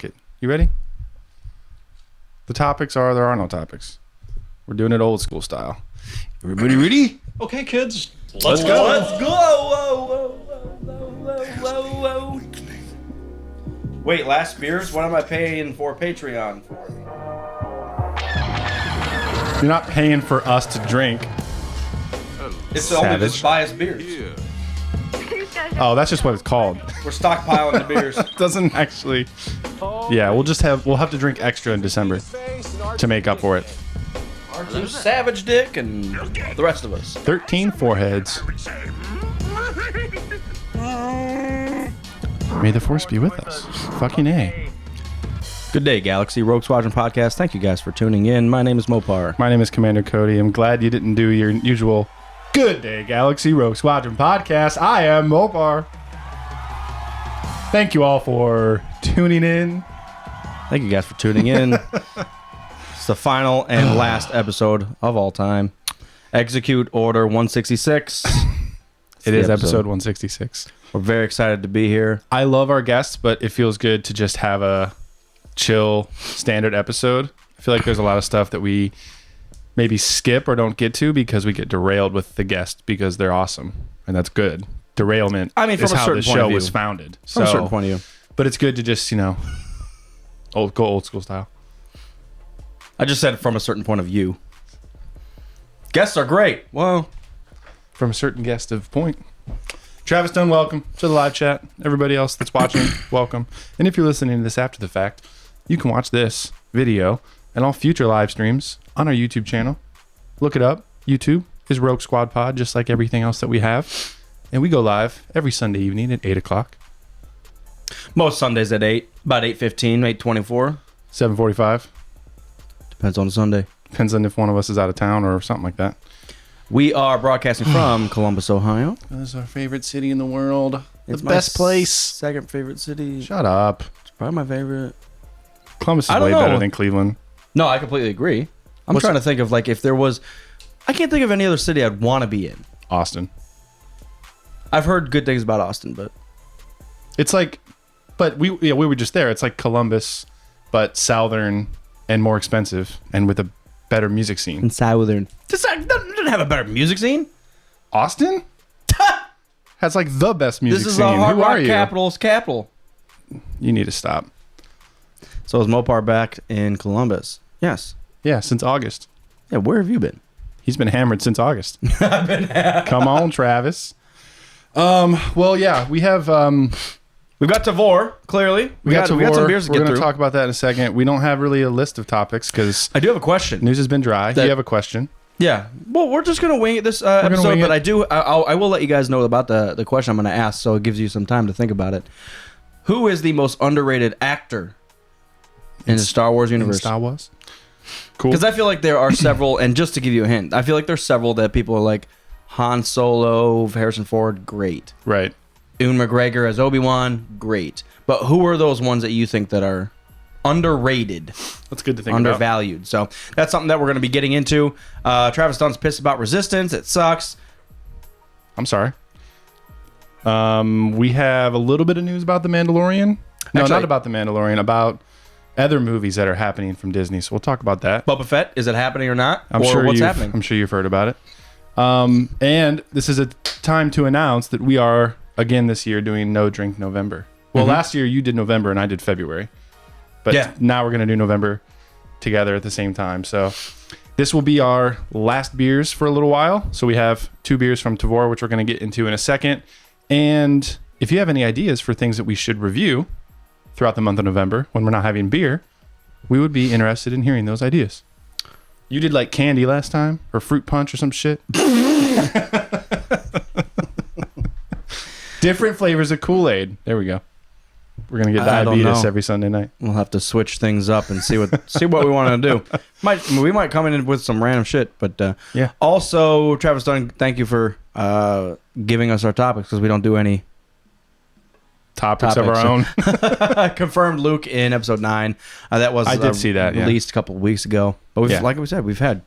it. You ready? The topics are, there are no topics. We're doing it old school style. Everybody ready? Okay, kids. Let's go. Let's go. Whoa, whoa. Wait, last beers? What am I paying for Patreon for? You're not paying for us to drink. It's only just buy us beers. Oh, that's just what it's called. We're stockpiling the beers. It doesn't actually. Yeah, we'll have to drink extra in December to make up for it. R2 Savage Dick and the rest of us. 13 foreheads. May the force be with us. Fucking A. Good day, Galaxy Rogue Squadron Podcast. Thank you guys for tuning in. My name is Mopar. My name is Commander Cody. I'm glad you didn't do your usual Good Day Galaxy Rogue Squadron Podcast. I am Mopar. Thank you all for tuning in. Thank you guys for tuning in. It's the final and last episode of all time. Execute Order 166. It is episode 166. We're very excited to be here. I love our guests, but it feels good to just have a chill standard episode. I feel like there's a lot of stuff that we maybe skip or don't get to because we get derailed with the guest because they're awesome, and that's good. Derailment is how the show was founded. From a certain point of view. But it's good to just, go old school style. I just said from a certain point of view. Guests are great. Well, from a certain guest of point. Travis Dunn, welcome to the live chat. Everybody else that's watching, welcome. And if you're listening to this after the fact, you can watch this video and all future live streams on our YouTube channel. Look it up. YouTube is Rogue Squad Pod, just like everything else that we have. And we go live every Sunday evening at 8 o'clock. Most Sundays at 8, about 8:15, 8:24. 7:45. Depends on the Sunday. Depends on if one of us is out of town or something like that. We are broadcasting from Columbus, Ohio. This is our favorite city in the world. It's the best place. Second favorite city. Shut up. It's probably my favorite. Columbus is way better than Cleveland. No, I completely agree. I'm trying to think of if there was... I can't think of any other city I'd want to be in. Austin. I've heard good things about Austin, but... It's like... But we were just there. It's like Columbus, but southern and more expensive and with a better music scene. And southern. Doesn't have a better music scene? Austin? Has like the best music scene. This is the hard rock capital's capital. You need to stop. So is Mopar back in Columbus? Yes. Yeah, since August. Yeah, where have you been? He's been hammered since August. I've been Come on, Travis. Well, yeah, we have... We've got Tavor, clearly. We got some beers to get through. We're going to talk about that in a second. We don't have really a list of topics because... I do have a question. News has been dry. You have a question? Yeah. Well, we're just going to wing it this episode, but I will let you guys know about the question I'm going to ask, so it gives you some time to think about it. Who is the most underrated actor in the Star Wars universe? Star Wars? Cool. Because I feel like there are several, and just to give you a hint, I feel like there's several that people are like, Han Solo, Harrison Ford, great. Right. Ewan McGregor as Obi-Wan, great. But who are those ones that you think that are underrated? That's good to think undervalued. about. So that's something that we're going to be getting into. Travis Dunn's pissed about Resistance. It sucks. I'm sorry. We have a little bit of news about The Mandalorian. No, actually, not about The Mandalorian, about other movies that are happening from Disney. So we'll talk about that. Boba Fett, is it happening or not? I'm sure you've heard about it. And this is a time to announce that we are... again this year doing No Drink November. Well, last year you did November and I did February. But now we're going to do November together at the same time. So this will be our last beers for a little while. So we have 2 beers from Tavor, which we're going to get into in a second. And if you have any ideas for things that we should review throughout the month of November when we're not having beer, we would be interested in hearing those ideas. You did like candy last time or fruit punch or some shit. Different flavors of Kool-Aid. There we go. We're gonna get diabetes every Sunday night. We'll have to switch things up and see what we want to do. We might come in with some random shit, but yeah. Also, Travis Dunn, thank you for giving us our topics because we don't do any topics of our own. Confirmed Luke in episode 9. That was I did see that released a couple of weeks ago. But like we said, we've had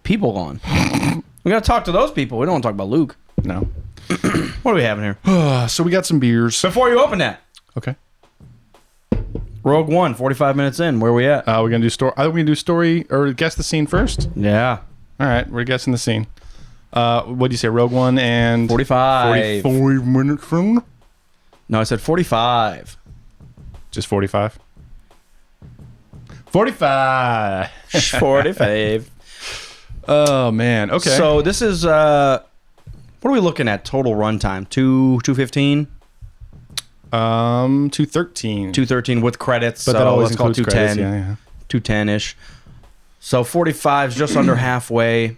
people on. We got to talk to those people. We don't want to talk about Luke. No. What are we having here? So we got some beers. Before you open that. Okay. Rogue One, 45 minutes in. Where are we at? We're gonna do story. Are we gonna do story or guess the scene first? Yeah. All right, we're guessing the scene. What do you say? Rogue One and 45. 45 minutes from. No, I said 45. Just 45. 45. 45. Oh man. Okay. So this is what are we looking at? Total runtime 2:15. 213. 2:13 with credits. But so that always let's call it includes 2:10. credits. Yeah. 2:10 ish. So 45 is just under halfway.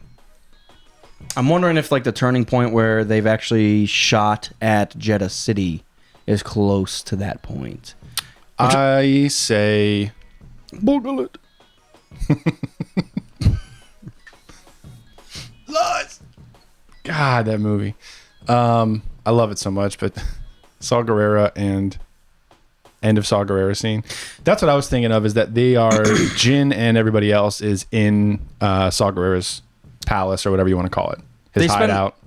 I'm wondering if like the turning point where they've actually shot at Jeddah City is close to that point. I say. Bogle it. Lies. God, that movie. I love it so much, but Saw Gerrera and end of Saw Gerrera scene. That's what I was thinking of, is that they are Jin and everybody else is in Saw Gerrera's palace or whatever you want to call it. His hideout,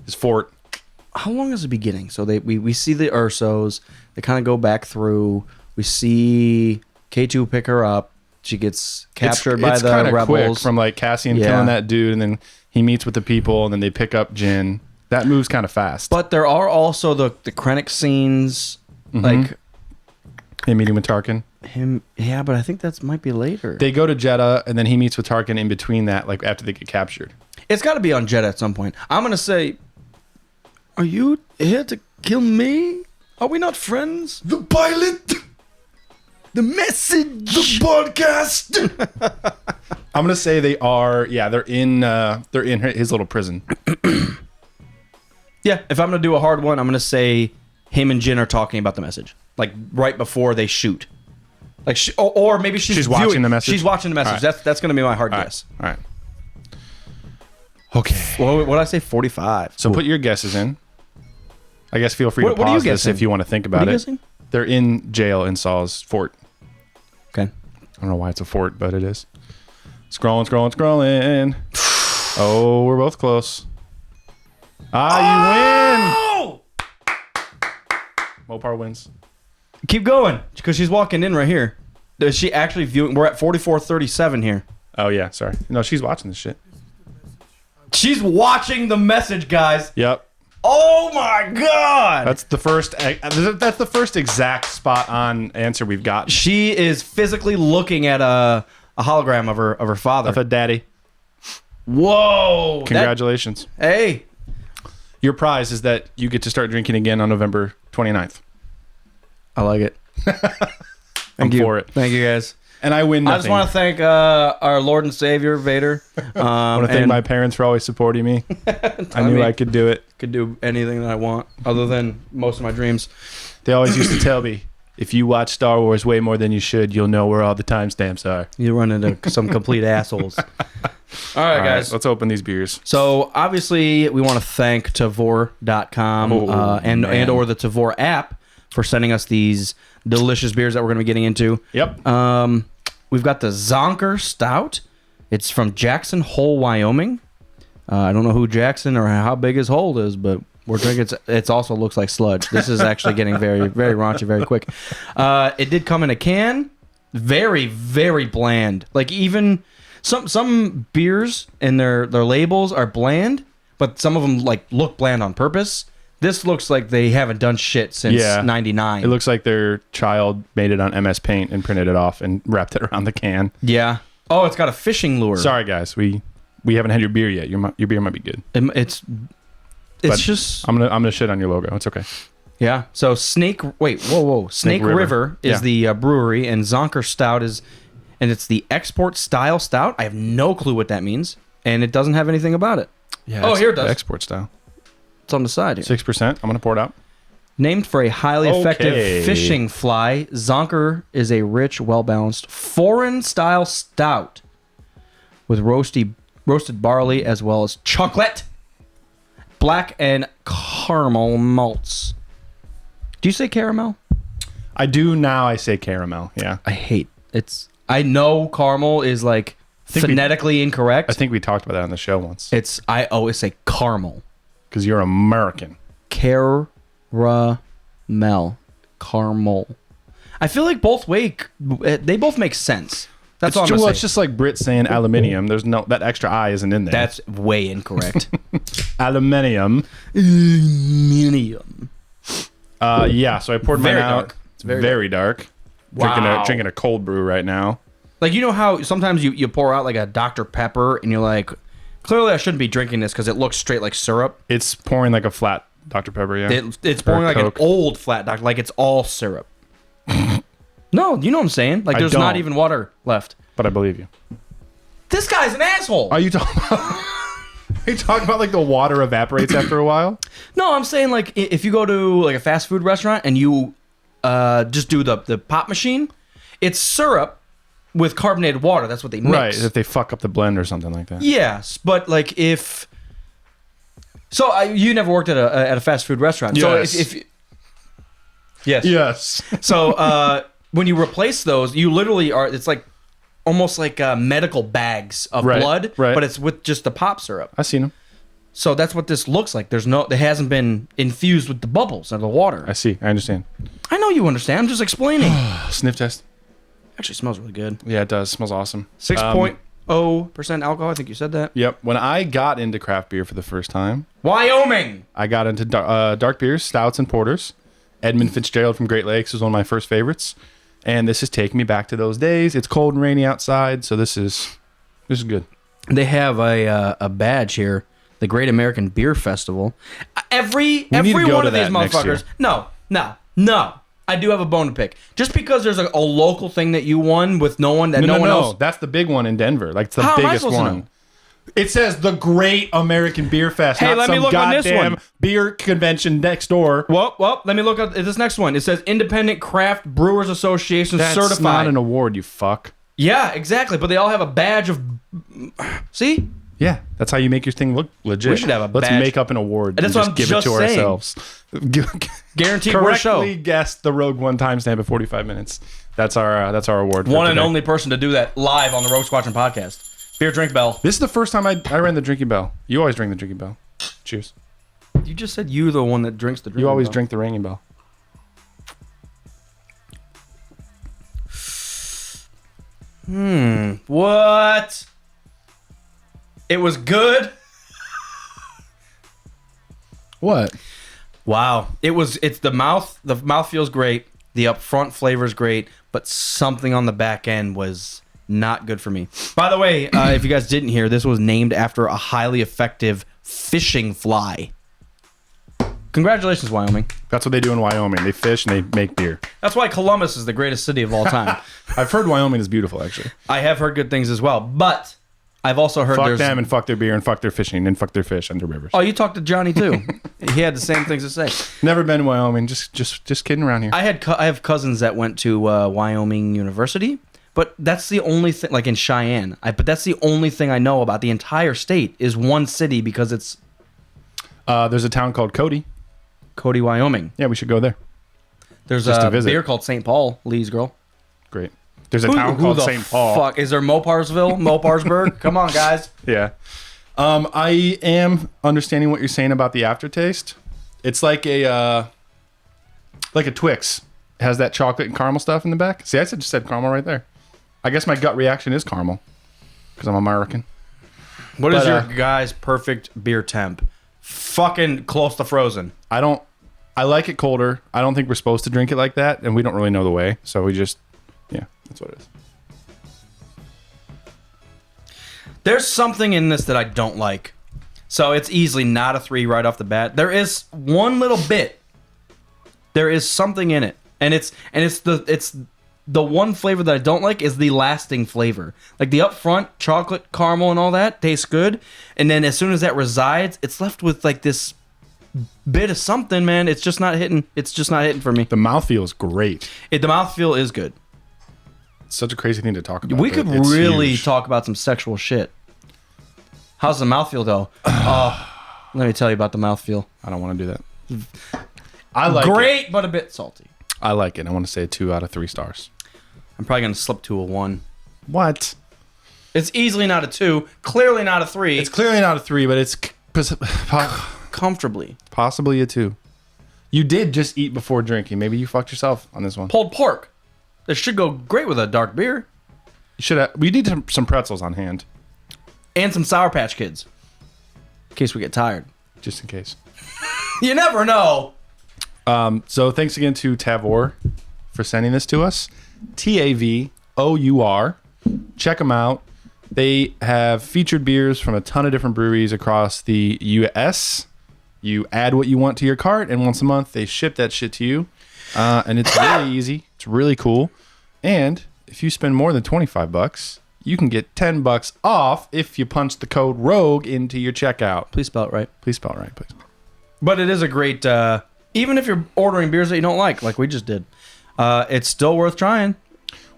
his fort. How long is the beginning? So we see the Ursos. They kind of go back through. We see K2 pick her up. She gets captured by the rebels. Quick from like Cassian killing that dude, and then he meets with the people, and then they pick up Jin. That moves kind of fast. But there are also the Krennic scenes, like him meeting with Tarkin. him. Yeah, but I think that might be later. They go to Jeddah, and then he meets with Tarkin in between that, like after they get captured. It's got to be on Jeddah at some point. I'm gonna say, are you here to kill me? Are we not friends? The pilot. The message. The podcast. I'm gonna say they are. Yeah, they're in his little prison. Yeah, if I'm gonna do a hard one, I'm gonna say him and Jin are talking about the message, like right before they shoot. Like, or maybe she's watching the message. She's watching the message. Right. That's gonna be my hard guess. All right. Okay. What did I say? 45. So put your guesses in. I guess feel free to What are you pause this guessing? if you want to think What about are you it. guessing? They're in jail in Saw's fort. Okay. I don't know why it's a fort, but it is. Scrolling. Oh, we're both close. You win! Mopar wins. Keep going, because she's walking in right here. Is she actually viewing? We're at 44:37 here. Oh, yeah, sorry. No, she's watching this shit. She's watching the message, guys. Yep. Oh my god! That's the first exact spot on answer we've got. She is physically looking at a hologram of her father. Of a daddy. Whoa! Congratulations. Hey. Your prize is that you get to start drinking again on November 29th. I like it. I'm for it. Thank you, guys. And I win nothing. I just want to thank our Lord and Savior, Vader. I want to thank my parents for always supporting me. I knew I could do it. Could do anything that I want, other than most of my dreams. They always used to tell me, if you watch Star Wars way more than you should, you'll know where all the timestamps are. You run into some complete assholes. All right, guys. Let's open these beers. So, obviously, we want to thank Tavor.com and or the Tavor app for sending us these delicious beers that we're going to be getting into. Yep. We've got the Zonker Stout. It's from Jackson Hole, Wyoming. I don't know who Jackson or how big his hole is, but we're drinking. It also looks like sludge. This is actually getting very, very raunchy very quick. It did come in a can. Very, very bland. Like, even some beers and their labels are bland, but some of them like look bland on purpose. This looks like they haven't done shit since 99. It looks like their child made it on MS Paint and printed it off and wrapped it around the can. Yeah. Oh, it's got a fishing lure. Sorry, guys. We haven't had your beer yet. Your beer might be good. It's But just... I'm gonna shit on your logo. It's okay. Yeah. So Snake River is the brewery, and Zonker Stout and it's the export style stout. I have no clue what that means, and it doesn't have anything about it. Yeah. Here it does. Export style. It's on the side here. 6%. I'm gonna pour it out. Named for a highly effective fishing fly, Zonker is a rich, well-balanced foreign-style stout with roasted barley as well as chocolate, black, and caramel malts. Do you say caramel? I do now. I say caramel. Yeah. I know caramel is like phonetically incorrect. I think we talked about that on the show once. I always say caramel. Because you're American. Caramel. Caramel. I feel like they both make sense. That's all I'm gonna say. It's just like Brit saying aluminium. There's no that extra I isn't in there. That's way incorrect. Aluminium. Aluminium. Yeah. So I poured mine Very out. dark. It's very dark. Wow. Drinking a cold brew right now. Like, you know how sometimes you pour out like a Dr. Pepper and you're like, clearly I shouldn't be drinking this because it looks straight like syrup. It's pouring like a flat Dr. Pepper. Yeah. It's pouring like Coke. an old flat Dr. Like it's all syrup. No, you know what I'm saying? Like there's not even water left. But I believe you. This guy's an asshole. Are you talking about? Are you talking about like the water evaporates after a while? No, I'm saying like if you go to like a fast food restaurant and you just do the pop machine, it's syrup with carbonated water. That's what they mix. Right. If they fuck up the blend or something like that. Yes, but like if you never worked at a fast food restaurant. Yes. So if yes. Yes. So when you replace those, you literally are. It's like almost like medical bags of blood, but it's with just the pop syrup. I've seen them. So that's what this looks like. It hasn't been infused with the bubbles of the water. I see. I understand. I know you understand. I'm just explaining. Sniff test. Actually, smells really good. Yeah, it does. It smells awesome. 6.0% alcohol. I think you said that. Yep. When I got into craft beer for the first time, Wyoming. I got into dark beers, stouts, and porters. Edmund Fitzgerald from Great Lakes was one of my first favorites, and this is taking me back to those days. It's cold and rainy outside, so this is good. They have a badge here, the Great American Beer Festival. Every need to go one to of these that next year. motherfuckers. No. I do have a bone to pick. Just because there's a local thing that you won with no one else. That's the big one in Denver. Like it's the How am I biggest supposed to one. know? It says the Great American Beer Fest. Hey, not let me some look on this goddamn one. beer convention next door. Well, let me look at this next one. It says Independent Craft Brewers Association That's certified. not an award, you fuck. Yeah, exactly. But they all have a badge of. See? Yeah, that's how you make your thing look legit. We should have a Let's badge. make up an award. That's and what just I'm give just it to saying. ourselves. Guaranteed worst show. Correctly guessed the Rogue One timestamp at 45 minutes. That's our award. for One and today. only person to do that live on the Rogue Squadron podcast. Beer drink bell. This is the first time I rang the drinking bell. You always ring the drinking bell. Cheers. You just said you're the one that drinks the drink. You always drink the ringing bell. What? It was good. What? Wow. It's the mouth. The mouth feels great. The upfront flavor is great, but something on the back end was not good for me. By the way, if you guys didn't hear, this was named after a highly effective fishing fly. Congratulations, Wyoming. That's what they do in Wyoming. They fish and they make beer. That's why Columbus is the greatest city of all time. I've heard Wyoming is beautiful, actually. I have heard good things as well, but I've also heard Fuck them and fuck their beer and fuck their fishing and fuck their fish under rivers. Oh, you talked to Johnny too. He had the same things to say. Never been to Wyoming. Just kidding around here. I have cousins that went to Wyoming University, but that's the only thing. Like in Cheyenne, but that's the only thing I know about the entire state is one city because it's There's a town called Cody. Cody, Wyoming. Yeah, we should go there. There's Just to a visit. beer called St. Paul, Lee's Girl. Great. There's a town called the St. Paul. Fuck, is there Moparsville? Moparsburg? Come on, guys. Yeah. I am understanding what you're saying about the aftertaste. It's like a Twix. It has that chocolate and caramel stuff in the back. See, I just said caramel right there. I guess my gut reaction is caramel because I'm American. What is your guy's perfect beer temp? Fucking close to frozen. I like it colder. I don't think we're supposed to drink it like that, and we don't really know the way. So we just, yeah, that's what it is. There's something in this that I don't like. So it's easily not a 3 right off the bat. There is one little bit. There is something in it. And it's the one flavor that I don't like is the lasting flavor. Like the upfront chocolate, caramel, and all that tastes good. And then as soon as that resides, it's left with like this bit of something, man. It's just not hitting. It's just not hitting for me. The mouthfeel is great. The mouthfeel is good. It's such a crazy thing to talk about. We could It's really huge. talk about some sexual shit. How's the mouthfeel though? Let me tell you about the mouthfeel. I don't want to do that. I like it. Great, but a bit salty. I like it. I want to say 2 out of 3 stars. I'm probably gonna slip to a 1. What? It's easily not a 2. Clearly not a 3. It's clearly not a 3, but it's Comfortably. possibly a 2. You did just eat before drinking. Maybe you fucked yourself on this one. Pulled pork. This should go great with a dark beer. We need some pretzels on hand. And some Sour Patch Kids. In case we get tired. Just in case. You never know. So thanks again to Tavour for sending this to us. Tavour. Check them out. They have featured beers from a ton of different breweries across the US. You add what you want to your cart, and once a month they ship that shit to you. And it's really easy. It's really cool. And if you spend more than $25, you can get $10 off if you punch the code ROGUE into your checkout. Please spell it right. Please spell it right, please. But it is a great, even if you're ordering beers that you don't like we just did, it's still worth trying.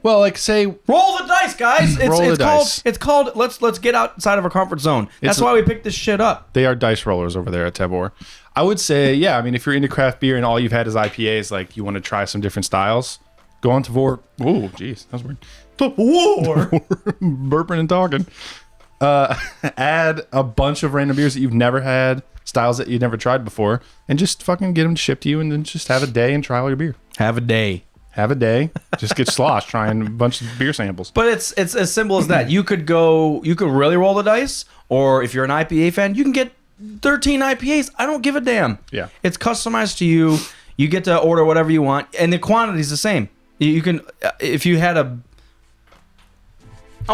Well, like say, roll the dice, guys. Dice. It's called let's get outside of our comfort zone. That's why we picked this shit up. They are dice rollers over there at Tavour. I would say, yeah, I mean, if you're into craft beer and all you've had is IPAs, like you want to try some different styles, go on Tavour. Oh, jeez, that was weird. Tavour. Burping and talking. Add a bunch of random beers that you've never had, styles that you've never tried before, and just fucking get them shipped to you, and then just have a day and try all your beer. Have a day. Just get sloshed trying a bunch of beer samples. But it's as simple as that. You could really roll the dice, or if you're an IPA fan, you can get 13 IPAs. I don't give a damn. Yeah. It's customized to you. You get to order whatever you want, and the quantity's the same. You can, if you had I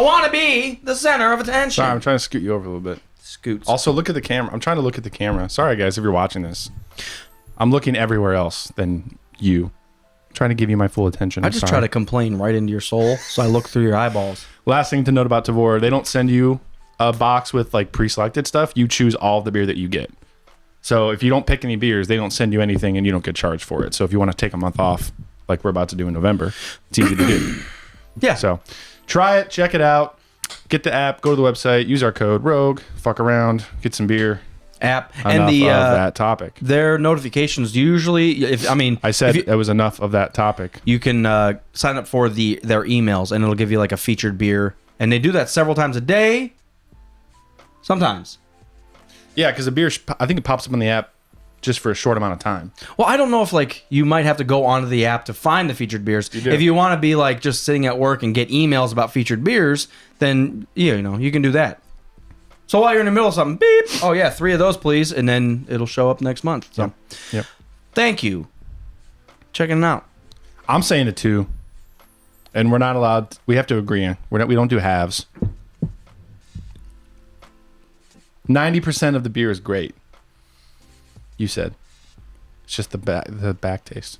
want to be the center of attention. Sorry, I'm trying to scoot you over a little bit. Scoots. Also, look at the camera. I'm trying to look at the camera. Sorry, guys, if you're watching this. I'm looking everywhere else than you. Trying to give you my full attention. I just try to complain right into your soul, so I look through your eyeballs. Last thing to note about Tavour, they don't send you a box with like pre-selected stuff. You choose all of the beer that you get. So if you don't pick any beers, they don't send you anything and you don't get charged for it. So if you want to take a month off, like we're about to do in November, it's easy to do. Yeah. So try it, check it out, get the app, go to the website, use our code ROGUE, fuck around, get some beer. App Enough and the of that topic. Their notifications usually, I said it was enough of that topic. You can sign up for their emails, and it'll give you like a featured beer, and they do that several times a day. Sometimes. Yeah, because the beer, I think it pops up on the app just for a short amount of time. Well, I don't know if like you might have to go onto the app to find the featured beers. You do. If you want to be like just sitting at work and get emails about featured beers, then you can do that. So while you're in the middle of something, beep. Oh yeah, 3 of those, please, and then it'll show up next month. So, yep. Thank you. Checking it out. I'm saying it too, and we're not allowed. We have to agree. We don't do halves. 90% of the beer is great. You said it's just the back taste,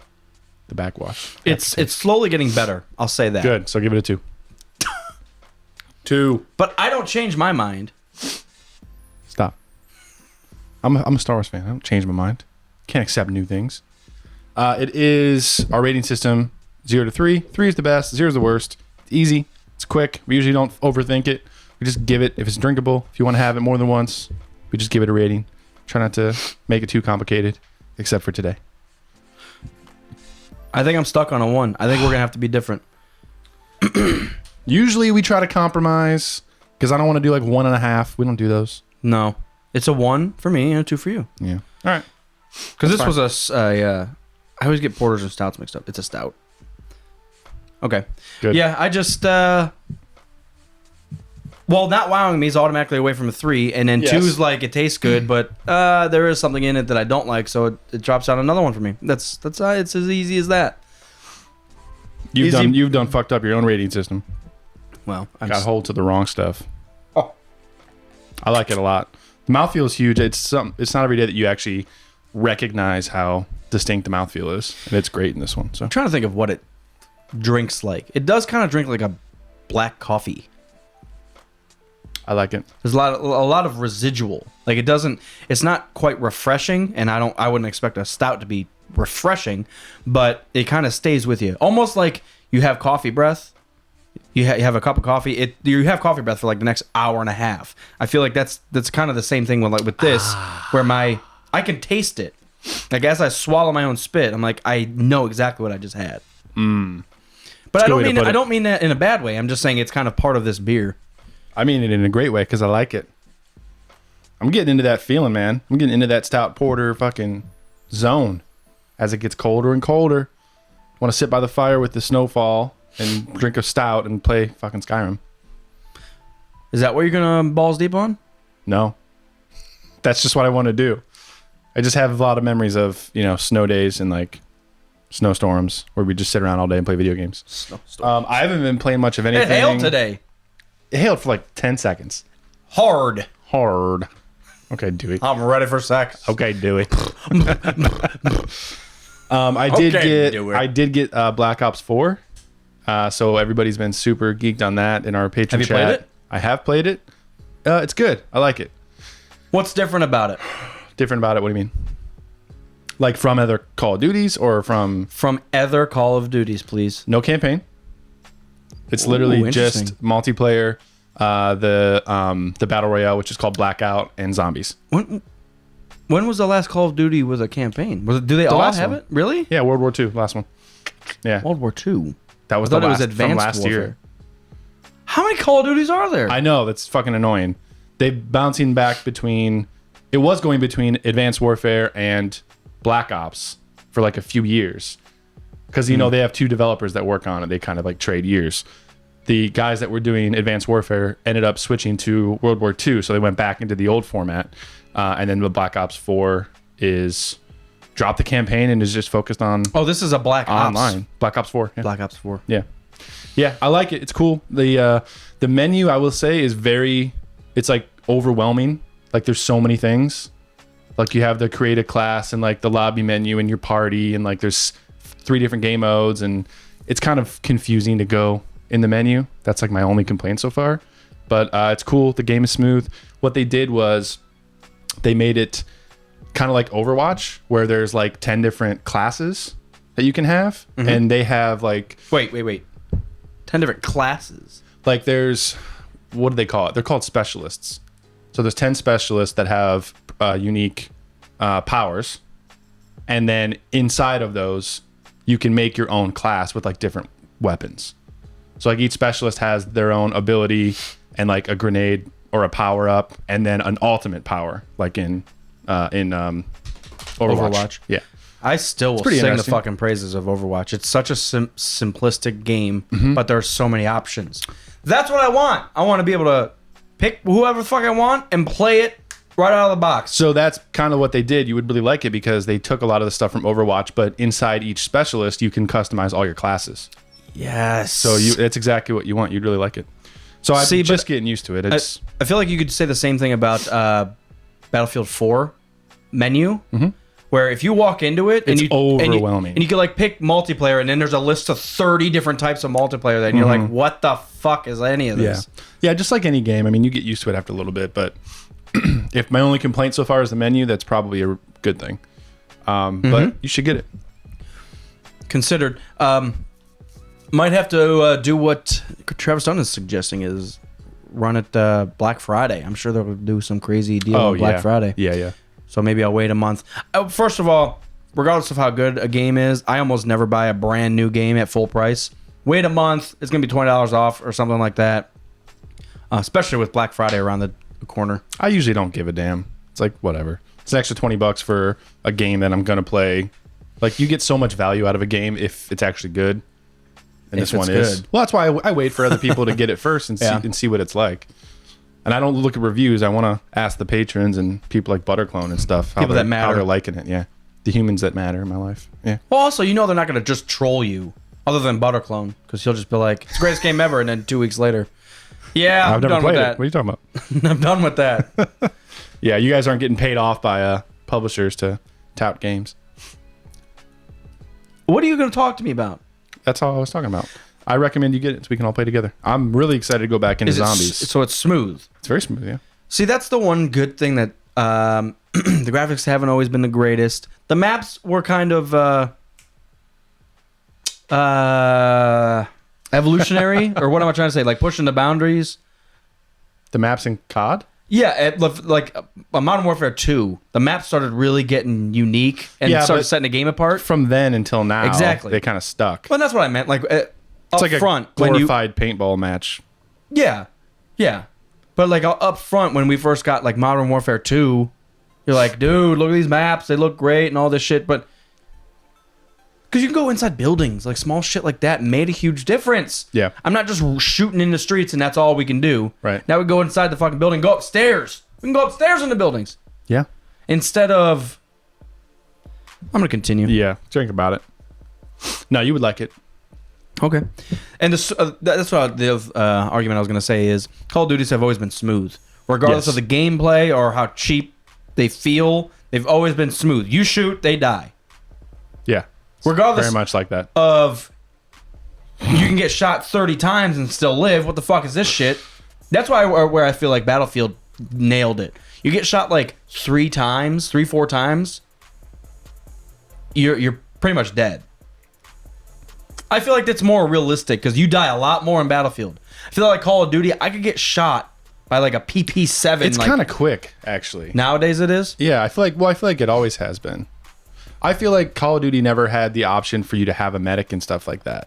the backwash. It's slowly getting better. I'll say that. Good. So give it a 2. 2. But I don't change my mind. Stop. I'm a Star Wars fan. I don't change my mind. Can't accept new things. It is our rating system 0 to 3. 3 is the best. 0 is the worst. It's easy. It's quick. We usually don't overthink it. We just give it if it's drinkable. If you want to have it more than once, we just give it a rating. Try not to make it too complicated, except for today. I think I'm stuck on a 1. I think we're gonna have to be different. Usually we try to compromise because I don't want to do like 1.5. We don't do those. No, it's a 1 for me and a 2 for you. Yeah. All right. Because this was I always get porters and stouts mixed up. It's a stout. Okay. Good. Yeah, I just well, not wowing me is automatically away from a 3, and then 2 is like it tastes good, but there is something in it that I don't like, so it drops down another 1 for me. That's it's as easy as that. You've done fucked up your own rating system. Well, I got hold to the wrong stuff. Oh, I like it a lot. The mouthfeel is huge. It's not every day that you actually recognize how distinct the mouthfeel is, and it's great in this one. So I'm trying to think of what it drinks like. It does kind of drink like a black coffee. I like it. There's a lot of residual. Like it's not quite refreshing, and I wouldn't expect a stout to be refreshing, but it kind of stays with you. Almost like you have coffee breath. You have a cup of coffee. You have coffee breath for like the next hour and a half. I feel like that's kind of the same thing with this, where I can taste it. Like as I swallow my own spit, I'm like I know exactly what I just had. But I don't mean that in a bad way. I'm just saying it's kind of part of this beer. I mean it in a great way because I like it. I'm getting into that feeling, man. I'm getting into that stout porter fucking zone as it gets colder and colder. Want to sit by the fire with the snowfall and drink a stout and play fucking Skyrim. Is that what you're gonna balls deep on? No. That's just what I want to do. I just have a lot of memories of, snow days and like snowstorms where we just sit around all day and play video games. Snowstorm. I haven't been playing much of anything. It hailed today. It hailed for like 10 seconds. Hard. Okay, Dewey. I'm ready for sex. Okay, Dewey. I did get Black Ops 4. So everybody's been super geeked on that in our Patreon chat. Have you played it? I have played it. It's good. I like it. What's different about it? Different about it? What do you mean? Like from other Call of Duties or from other Call of Duties, please. No campaign. It's literally just multiplayer, the battle royale, which is called Blackout, and zombies. When was the last Call of Duty with a campaign? Do they all have it? Really? Yeah, World War II, last one. Yeah, World War II. That was I the thought it last was Advanced from last Warfare. year. How many Call of Duties are there? I know, that's fucking annoying. They're bouncing back between. It was going between Advanced Warfare and Black Ops for like a few years, because they have two developers that work on it. They kind of like trade years. The guys that were doing Advanced Warfare ended up switching to World War II, so they went back into the old format. And then the Black Ops 4 is dropped the campaign and is just focused on this is a Black Ops. Online. Black Ops 4. Yeah. Black Ops 4. Yeah. Yeah, I like it. It's cool. The menu, I will say, is it's like overwhelming. Like there's so many things. Like you have the create a class and like the lobby menu and your party, and like there's 3 different game modes, and it's kind of confusing to go in the menu. That's like my only complaint so far. But it's cool. The game is smooth. What they did was they made it kind of like Overwatch, where there's like 10 different classes that you can have. Mm-hmm. And they have like... Wait. 10 different classes? Like there's... What do they call it? They're called specialists. So there's 10 specialists that have unique powers. And then inside of those, you can make your own class with like different weapons. So like each specialist has their own ability and like a grenade or a power up, and then an ultimate power, like in Overwatch. Yeah, I still will sing the fucking praises of Overwatch. It's such a simplistic game, but there's so many options. That's what I want. I want to be able to pick whoever the fuck I want and play it right out of the box. So that's kind of what they did. You would really like it because they took a lot of the stuff from Overwatch, but inside each specialist, you can customize all your classes. Yes. So it's exactly what you want. You'd really like it. So I'm just getting used to it. I feel like you could say the same thing about Battlefield 4 menu, where if you walk into it, it's overwhelming. And you can like pick multiplayer, and then there's a list of 30 different types of multiplayer that, and you're like, what the fuck is any of this? Yeah, just like any game. I mean, you get used to it after a little bit, but if my only complaint so far is the menu, that's probably a good thing. But you should get it. Considered. Might have to do what Travis Dunn is suggesting, is run it Black Friday. I'm sure they'll do some crazy deal on Black Friday. Yeah. So maybe I'll wait a month. First of all, regardless of how good a game is, I almost never buy a brand new game at full price. Wait a month. It's going to be $20 off or something like that. Especially with Black Friday around the corner. I usually don't give a damn. It's like, whatever. It's an extra $20 for a game that I'm going to play. Like, you get so much value out of a game if it's actually good. And this one is good. Well, that's why I wait for other people to get it first and see what it's like. And I don't look at reviews. I want to ask the patrons and people like Butterclone and stuff how they're liking it. Yeah, the humans that matter in my life. Yeah. Well, also, they're not going to just troll you, other than Butterclone, because he'll just be like, "It's the greatest game ever," and then 2 weeks later, I'm done with that. What are you talking about? I'm done with that. Yeah, you guys aren't getting paid off by publishers to tout games. What are you going to talk to me about? That's all I was talking about. I recommend you get it so we can all play together. I'm really excited to go back into zombies. So it's smooth. It's very smooth, yeah. See, that's the one good thing that the graphics haven't always been the greatest. The maps were kind of evolutionary, or what am I trying to say? Like pushing the boundaries. The maps in COD? Yeah, like Modern Warfare 2, the map started really getting unique and started setting the game apart. From then until now, exactly, they kind of stuck. Well, that's what I meant. Like it's like front, a glorified paintball match. Yeah. But like up front, when we first got like Modern Warfare 2, you're like, dude, look at these maps. They look great and all this shit. But Because you can go inside buildings, like small shit like that made a huge difference. Yeah. I'm not just shooting in the streets and that's all we can do. Right. Now we go inside the fucking building, go upstairs. We can go upstairs in the buildings. Yeah. Instead of... I'm going to continue. Yeah. Drink about it. No, you would like it. Okay. And that's what the argument I was going to say is Call of Duties have always been smooth. Regardless of the gameplay or how cheap they feel, they've always been smooth. You shoot, they die. Yeah. Regardless very much like that. Of you can get shot 30 times and still live. What the fuck is this shit? That's why where I feel like Battlefield nailed it. You get shot like 4 times, you're pretty much dead. I feel like that's more realistic because you die a lot more in Battlefield. I feel like Call of Duty, I could get shot by like a PP7. It's kind of quick, actually. Nowadays it is? Yeah, I feel like it always has been. I feel like Call of Duty never had the option for you to have a medic and stuff like that.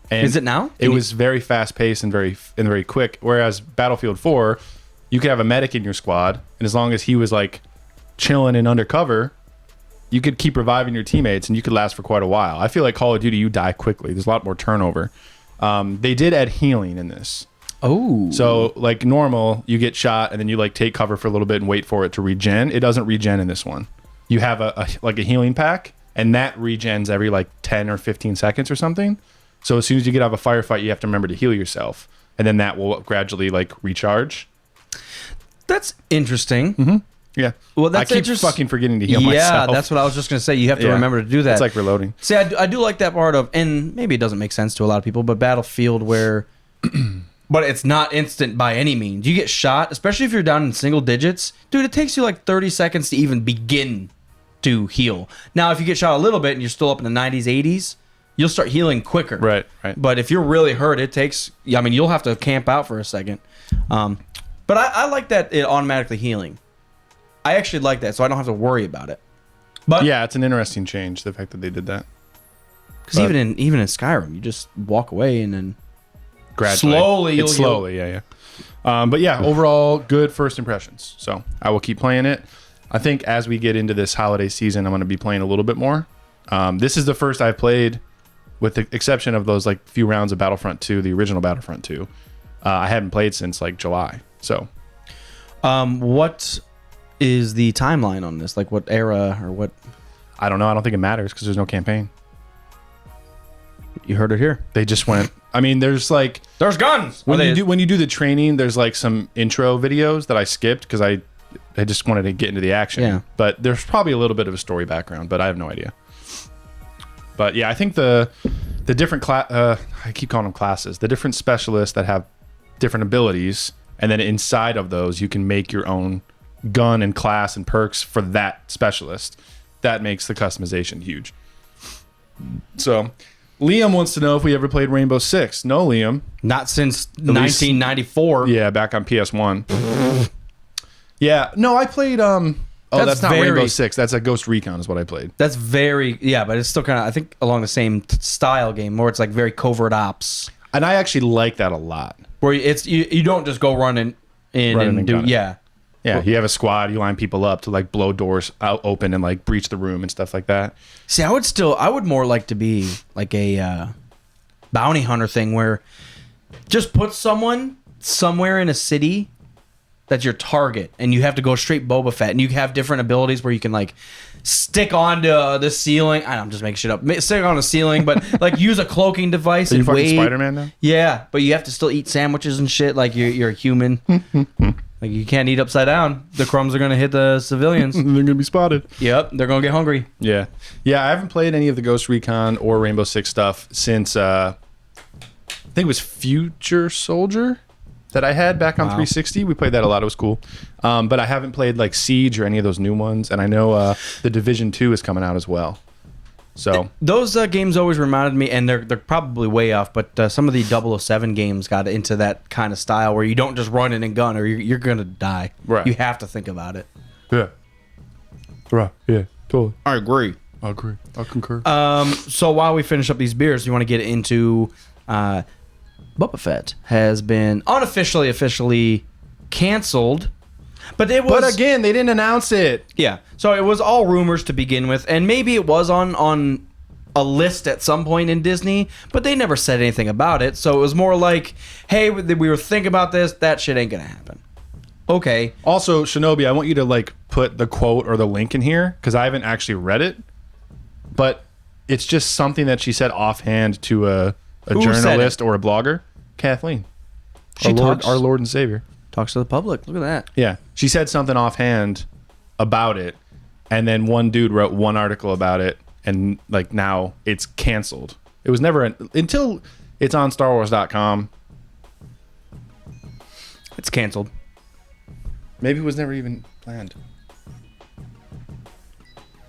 And is it now? It was very fast paced and very quick. Whereas Battlefield 4, you could have a medic in your squad, and as long as he was like chilling and undercover, you could keep reviving your teammates and you could last for quite a while. I feel like Call of Duty, you die quickly. There's a lot more turnover. They did add healing in this. Oh. So like normal, you get shot and then you like take cover for a little bit and wait for it to regen. It doesn't regen in this one. You have a healing pack, and that regens every like 10 or 15 seconds or something. So as soon as you get out of a firefight, you have to remember to heal yourself, and then that will gradually like recharge. That's interesting. Mm-hmm. Yeah. Well, that's I keep fucking forgetting to heal myself. Yeah, that's what I was just gonna say. You have to remember to do that. It's like reloading. See, I do like that part of, and maybe it doesn't make sense to a lot of people, but Battlefield where, but it's not instant by any means. You get shot, especially if you're down in single digits, dude. It takes you like 30 seconds to even begin to heal. Now, if you get shot a little bit and you're still up in the 90s, 80s, you'll start healing quicker. Right. But if you're really hurt, it takes. I mean, you'll have to camp out for a second. But I like that it automatically healing. I actually like that, so I don't have to worry about it. But yeah, it's an interesting change, the fact that they did that. Because even in Skyrim, you just walk away and then gradually, slowly, yeah. But yeah, overall, good first impressions. So I will keep playing it. I think as we get into this holiday season, I'm going to be playing a little bit more. This is the first I've played, with the exception of those like few rounds of Battlefront 2, the original Battlefront 2. I hadn't played since like July. So, what is the timeline on this? Like what era or what? I don't know. I don't think it matters because there's no campaign. You heard it here. They just went. I mean, there's guns. When you do the training, there's like some intro videos that I skipped because I just wanted to get into the action. Yeah. But there's probably a little bit of a story background, but I have no idea. But yeah, I think the different I keep calling them classes. The different specialists that have different abilities, and then inside of those, you can make your own gun and class and perks for that specialist. That makes the customization huge. So, Liam wants to know if we ever played Rainbow Six. No, Liam. Not since 1994. Yeah, back on PS1. Yeah, no, I played. That's not Rainbow Six. That's a Ghost Recon is what I played. That's but it's still kind of, I think, along the same style game, where it's like very covert ops. And I actually like that a lot. Where it's you don't just go running in and do Yeah, you have a squad. You line people up to like blow doors out open and like breach the room and stuff like that. See, I would more like to be like a bounty hunter thing where just put someone somewhere in a city that's your target, and you have to go straight Boba Fett, and you have different abilities where you can like stick onto the ceiling. I'm just making shit up. Stick on the ceiling, but like use a cloaking device and fucking wait. Spider-Man now? Yeah, but you have to still eat sandwiches and shit. Like you're a human. Like you can't eat upside down. The crumbs are gonna hit the civilians. They're gonna be spotted. Yep, they're gonna get hungry. Yeah. I haven't played any of the Ghost Recon or Rainbow Six stuff since I think it was Future Soldier that I had back on 360. We played that a lot. It was cool. But I haven't played like Siege or any of those new ones. And I know the Division 2 is coming out as well. So those games always reminded me, and they're probably way off, but some of the 007 games got into that kind of style where you don't just run in and gun or you're going to die. Right. You have to think about it. Yeah. Right. Yeah, totally. I agree. I concur. So while we finish up these beers, you want to get into Boba Fett has been officially canceled. But again, they didn't announce it. Yeah. So it was all rumors to begin with, and maybe it was on a list at some point in Disney, but they never said anything about it. So it was more like, hey, we were thinking about this. That shit ain't gonna happen. Okay. Also, Shinobi, I want you to like put the quote or the link in here because I haven't actually read it, but it's just something that she said offhand to a journalist or a blogger. Kathleen, our Lord and Savior, talks to the public. Look at that. Yeah, she said something offhand about it, and then one dude wrote one article about it, and like now it's canceled. It was never until it's on StarWars.com. It's canceled. Maybe it was never even planned.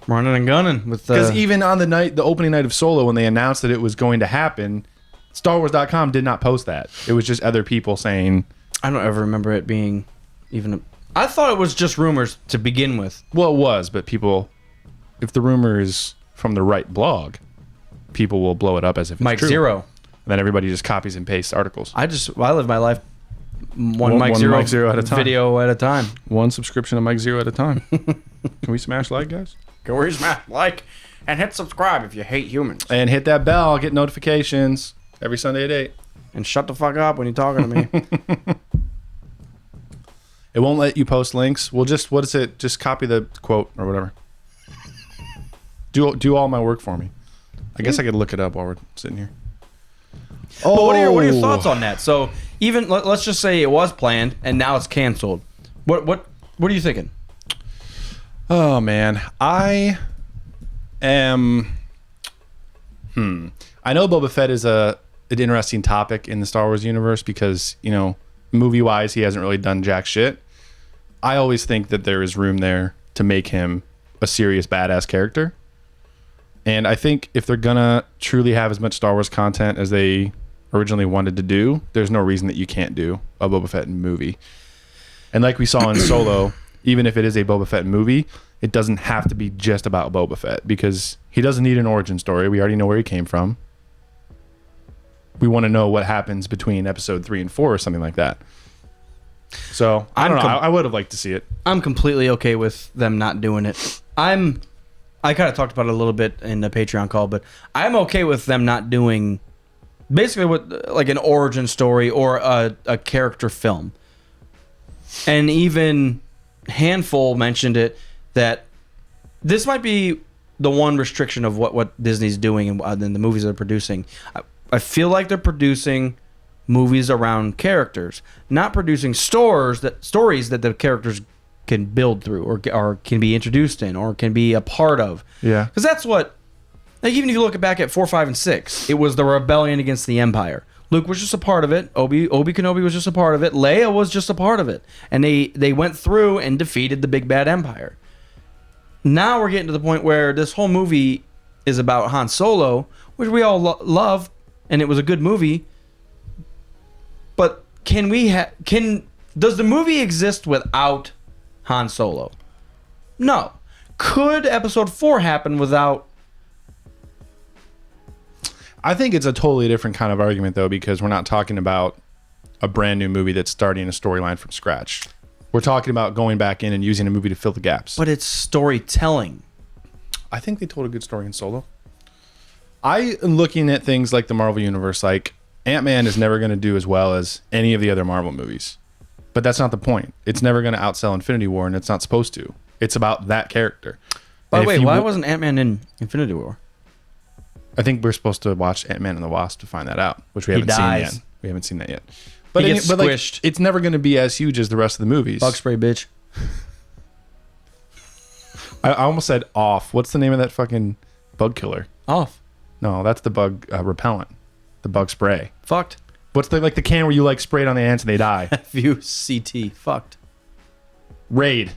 Running and gunning with because even on the opening night of Solo, when they announced that it was going to happen, StarWars.com did not post that. It was just other people saying. I don't ever remember it being even. I thought it was just rumors to begin with. Well, it was, but people, if the rumor is from the right blog, people will blow it up as if it's Mike true. Zero. And then everybody just copies and pastes articles. I live my life one Mike Zero at a time. Video at a time. One subscription to Mike Zero at a time. Can we smash like, guys? Can we smash like and hit subscribe if you hate humans? And hit that bell, get notifications every Sunday at 8. And shut the fuck up when you're talking to me. It won't let you post links. We'll just, what is it? Just copy the quote or whatever. Do all my work for me. I guess I could look it up while we're sitting here. Oh, but what are your thoughts on that? So even let's just say it was planned and now it's canceled. What are you thinking? Oh man, I am. I know Boba Fett is an interesting topic in the Star Wars universe because movie wise he hasn't really done jack shit. I always think that there is room there to make him a serious badass character. And I think if they're gonna truly have as much Star Wars content as they originally wanted to do, there's no reason that you can't do a Boba Fett movie. And like we saw in Solo, even if it is a Boba Fett movie, it doesn't have to be just about Boba Fett because he doesn't need an origin story. We already know where he came from. We want to know what happens between episode 3 and 4 or something like that. So I don't know. I would have liked to see it. I'm completely okay with them not doing it. I kind of talked about it a little bit in the Patreon call, but I'm okay with them not doing basically what like an origin story or a character film. And even Handful mentioned it that this might be the one restriction of what Disney's doing and the movies they're producing. I feel like they're producing movies around characters, not producing stories that the characters can build through or can be introduced in or can be a part of. Yeah. Because that's what, like, even if you look back at 4, 5, and 6, it was the rebellion against the Empire. Luke was just a part of it. Obi Kenobi was just a part of it. Leia was just a part of it. And they went through and defeated the big bad Empire. Now we're getting to the point where this whole movie is about Han Solo, which we all love, and it was a good movie. But does the movie exist without Han Solo? No. Could episode 4 happen without? I think it's a totally different kind of argument though, because we're not talking about a brand new movie that's starting a storyline from scratch. We're talking about going back in and using a movie to fill the gaps. But it's storytelling. I think they told a good story in Solo. I am looking at things like the Marvel Universe, like Ant-Man is never going to do as well as any of the other Marvel movies. But that's not the point. It's never going to outsell Infinity War, and it's not supposed to. It's about that character. By the way, why wasn't Ant-Man in Infinity War? I think we're supposed to watch Ant-Man and the Wasp to find that out, which we haven't seen yet. We haven't seen that yet. But, he gets squished. Like, it's never going to be as huge as the rest of the movies. Bug spray, bitch. I almost said off. What's the name of that fucking bug killer? Off. No, that's the bug repellent. The bug spray. Fucked. What's the can where you like spray it on the ants and they die? FUCT. Fucked. Raid.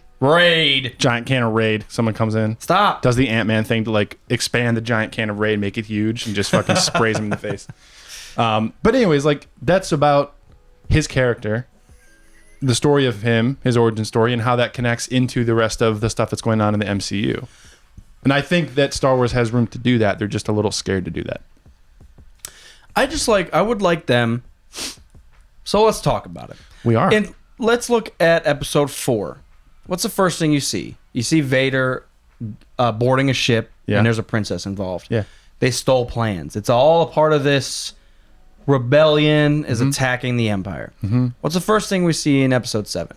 Giant can of Raid. Someone comes in. Stop. Does the Ant-Man thing to like expand the giant can of Raid, make it huge, and just fucking sprays him in the face. But anyways, like that's about his character, the story of him, his origin story, and how that connects into the rest of the stuff that's going on in the MCU. And I think that Star Wars has room to do that. They're just a little scared to do that. I would like them. So let's talk about it. We are. And let's look at episode 4. What's the first thing you see? You see Vader boarding a ship, and there's a princess involved. Yeah. They stole plans. It's all a part of this rebellion is attacking the Empire. What's the first thing we see in episode 7?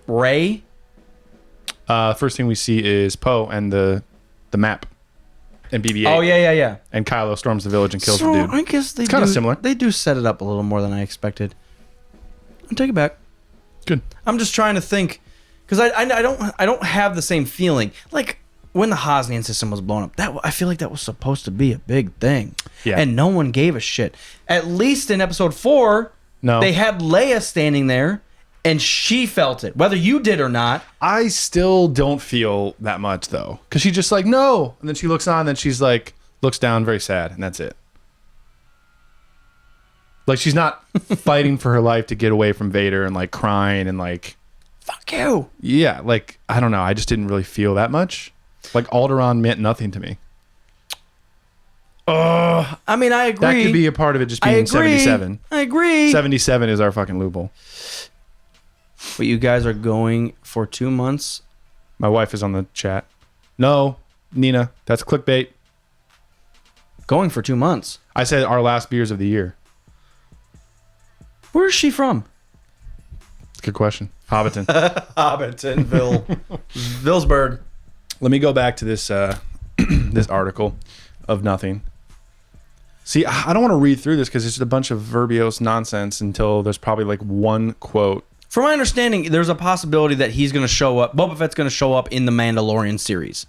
Rey? First thing we see is Poe and the map and BB-8. Oh, yeah. And Kylo storms the village and kills So, the dude. I guess they It's kind of similar. They do set it up a little more than I expected. I'll take it back. Good. I'm just trying to think, because I don't have the same feeling. Like, when the Hosnian system was blown up, I feel like that was supposed to be a big thing. Yeah. And no one gave a shit. At least in episode 4, they had Leia standing there, and she felt it. Whether you did or not. I still don't feel that much, though. Because she's just like, no. And then she looks on, and then she's like, looks down, very sad, and that's it. Like, she's not fighting for her life to get away from Vader and, like, crying and, like... Fuck you. Yeah, like, I don't know. I just didn't really feel that much. Like, Alderaan meant nothing to me. I mean, I agree. That could be a part of it just being 77. I agree. 77 is our fucking loophole. But you guys are going for 2 months? My wife is on the chat. No, Nina, that's clickbait. Going for 2 months. I said our last beers of the year. Where is she from? Good question. Hobbiton. Hobbitonville. Villsburg. Let me go back to this this article of nothing. See, I don't want to read through this because it's just a bunch of verbose nonsense until there's probably like one quote. From my understanding, there's a possibility that he's going to show up. Boba Fett's going to show up in the Mandalorian series,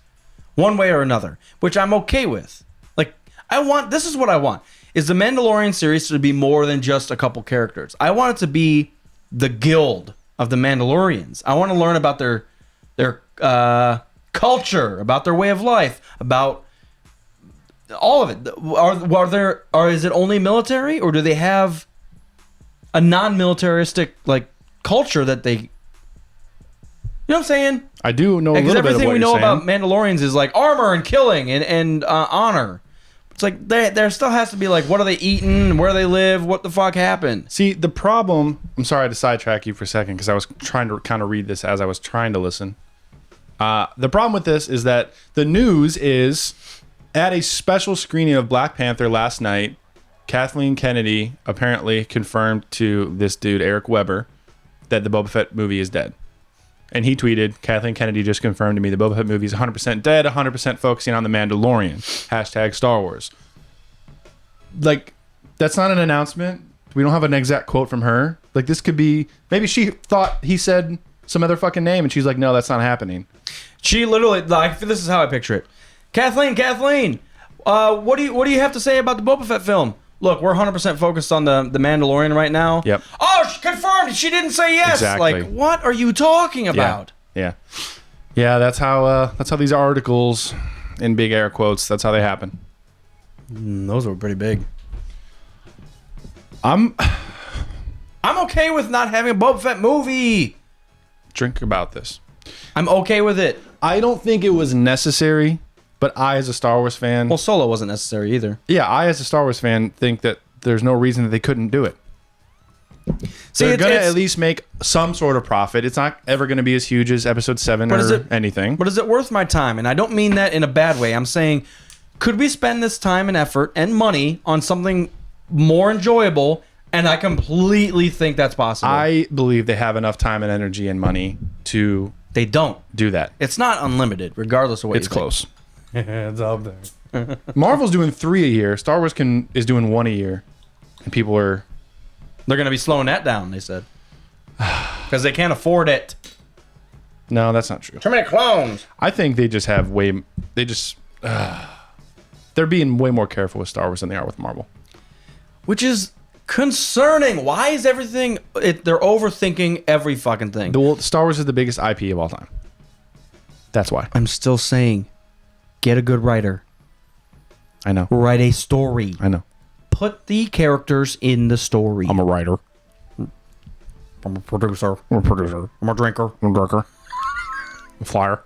one way or another, which I'm okay with. Like, this is what I want, is the Mandalorian series to be more than just a couple characters. I want it to be the guild of the Mandalorians. I want to learn about their culture, about their way of life, about all of it. Is it only military, or do they have a non-militaristic like culture that they? You know what I'm saying? I do know a little bit of what you're saying. Because everything we know about Mandalorians is like armor and killing and honor. It's like there still has to be like, what are they eating? Where they live? What the fuck happened? See, the problem... I'm sorry to sidetrack you for a second because I was trying to kind of read this as I was trying to listen. The problem with this is that the news is at a special screening of Black Panther last night, Kathleen Kennedy apparently confirmed to this dude, Eric Weber, that the Boba Fett movie is dead. And he tweeted, Kathleen Kennedy just confirmed to me the Boba Fett movie is 100% dead, 100% focusing on the Mandalorian. # Star Wars. Like, that's not an announcement. We don't have an exact quote from her. Like, this could be... Maybe she thought he said some other fucking name, and she's like, no, that's not happening. She literally... like, this is how I picture it. Kathleen, what do you have to say about the Boba Fett film? Look, we're 100% focused on the Mandalorian right now. Yep. Oh, she confirmed. She didn't say yes. Exactly. Like, what are you talking about? Yeah. That's how these articles, in big air quotes, that's how they happen. Those were pretty big. I'm okay with not having a Boba Fett movie. Drink about this. I'm okay with it. I don't think it was necessary. But I, as a Star Wars fan... Well, Solo wasn't necessary either. Yeah, I, as a Star Wars fan, think that there's no reason that they couldn't do it. They're going to at least make some sort of profit. It's not ever going to be as huge as Episode 7 or anything. But is it worth my time? And I don't mean that in a bad way. I'm saying, could we spend this time and effort and money on something more enjoyable? And I completely think that's possible. I believe they have enough time and energy and money to... They don't. Do that. It's not unlimited, regardless of what it's close. It's up there. Marvel's doing 3 a year. Star Wars is doing 1 a year. And people are... They're going to be slowing that down, they said. Because they can't afford it. No, that's not true. Too many clones. I think they just have way... They're being way more careful with Star Wars than they are with Marvel. Which is concerning. Why is everything... They're overthinking every fucking thing. Star Wars is the biggest IP of all time. That's why. I'm still saying... Get a good writer. I know. Write a story. I know. Put the characters in the story. I'm a writer. I'm a producer. I'm a producer. I'm a drinker. I'm a drinker. I'm a flyer.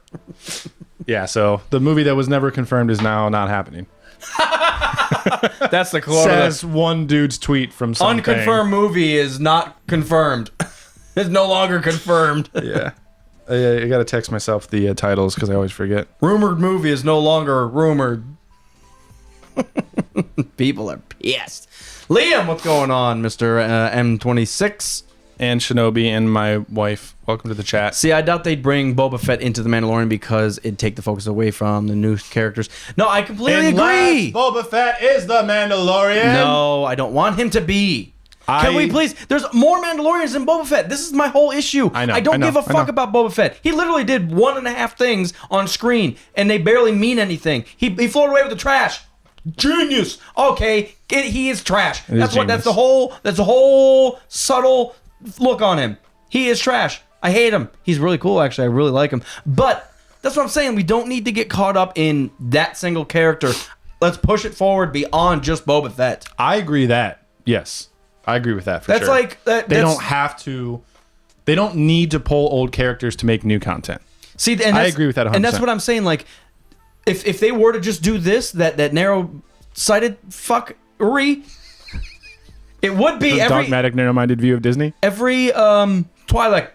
Yeah, so the movie that was never confirmed is now not happening. That's the quote. Says one dude's tweet from something. Unconfirmed movie is not confirmed. It's no longer confirmed. Yeah. I gotta text myself the titles because I always forget. Rumored movie is no longer rumored. People are pissed. Liam, what's going on, Mr. M26? And Shinobi and my wife, welcome to the chat. See, I doubt they'd bring Boba Fett into The Mandalorian because it'd take the focus away from the new characters. No, I completely agree. Boba Fett is the Mandalorian. No, I don't want him to be. Can we please? There's more Mandalorians than Boba Fett. This is my whole issue. I know. I don't give a fuck about Boba Fett. He literally did 1.5 things on screen, and they barely mean anything. He floated away with the trash. Genius. Okay, he is trash. That's the whole subtle look on him. He is trash. I hate him. He's really cool, actually. I really like him. But that's what I'm saying. We don't need to get caught up in that single character. Let's push it forward beyond just Boba Fett. I agree that. Yes. I agree with that for that's sure. Like they don't have to. They don't need to pull old characters to make new content. See, and I agree with that 100%. And that's what I'm saying. Like, if they were to just do this, that narrow-sighted fuckery, it would be the dogmatic, narrow-minded view of Disney. Every Twi'lek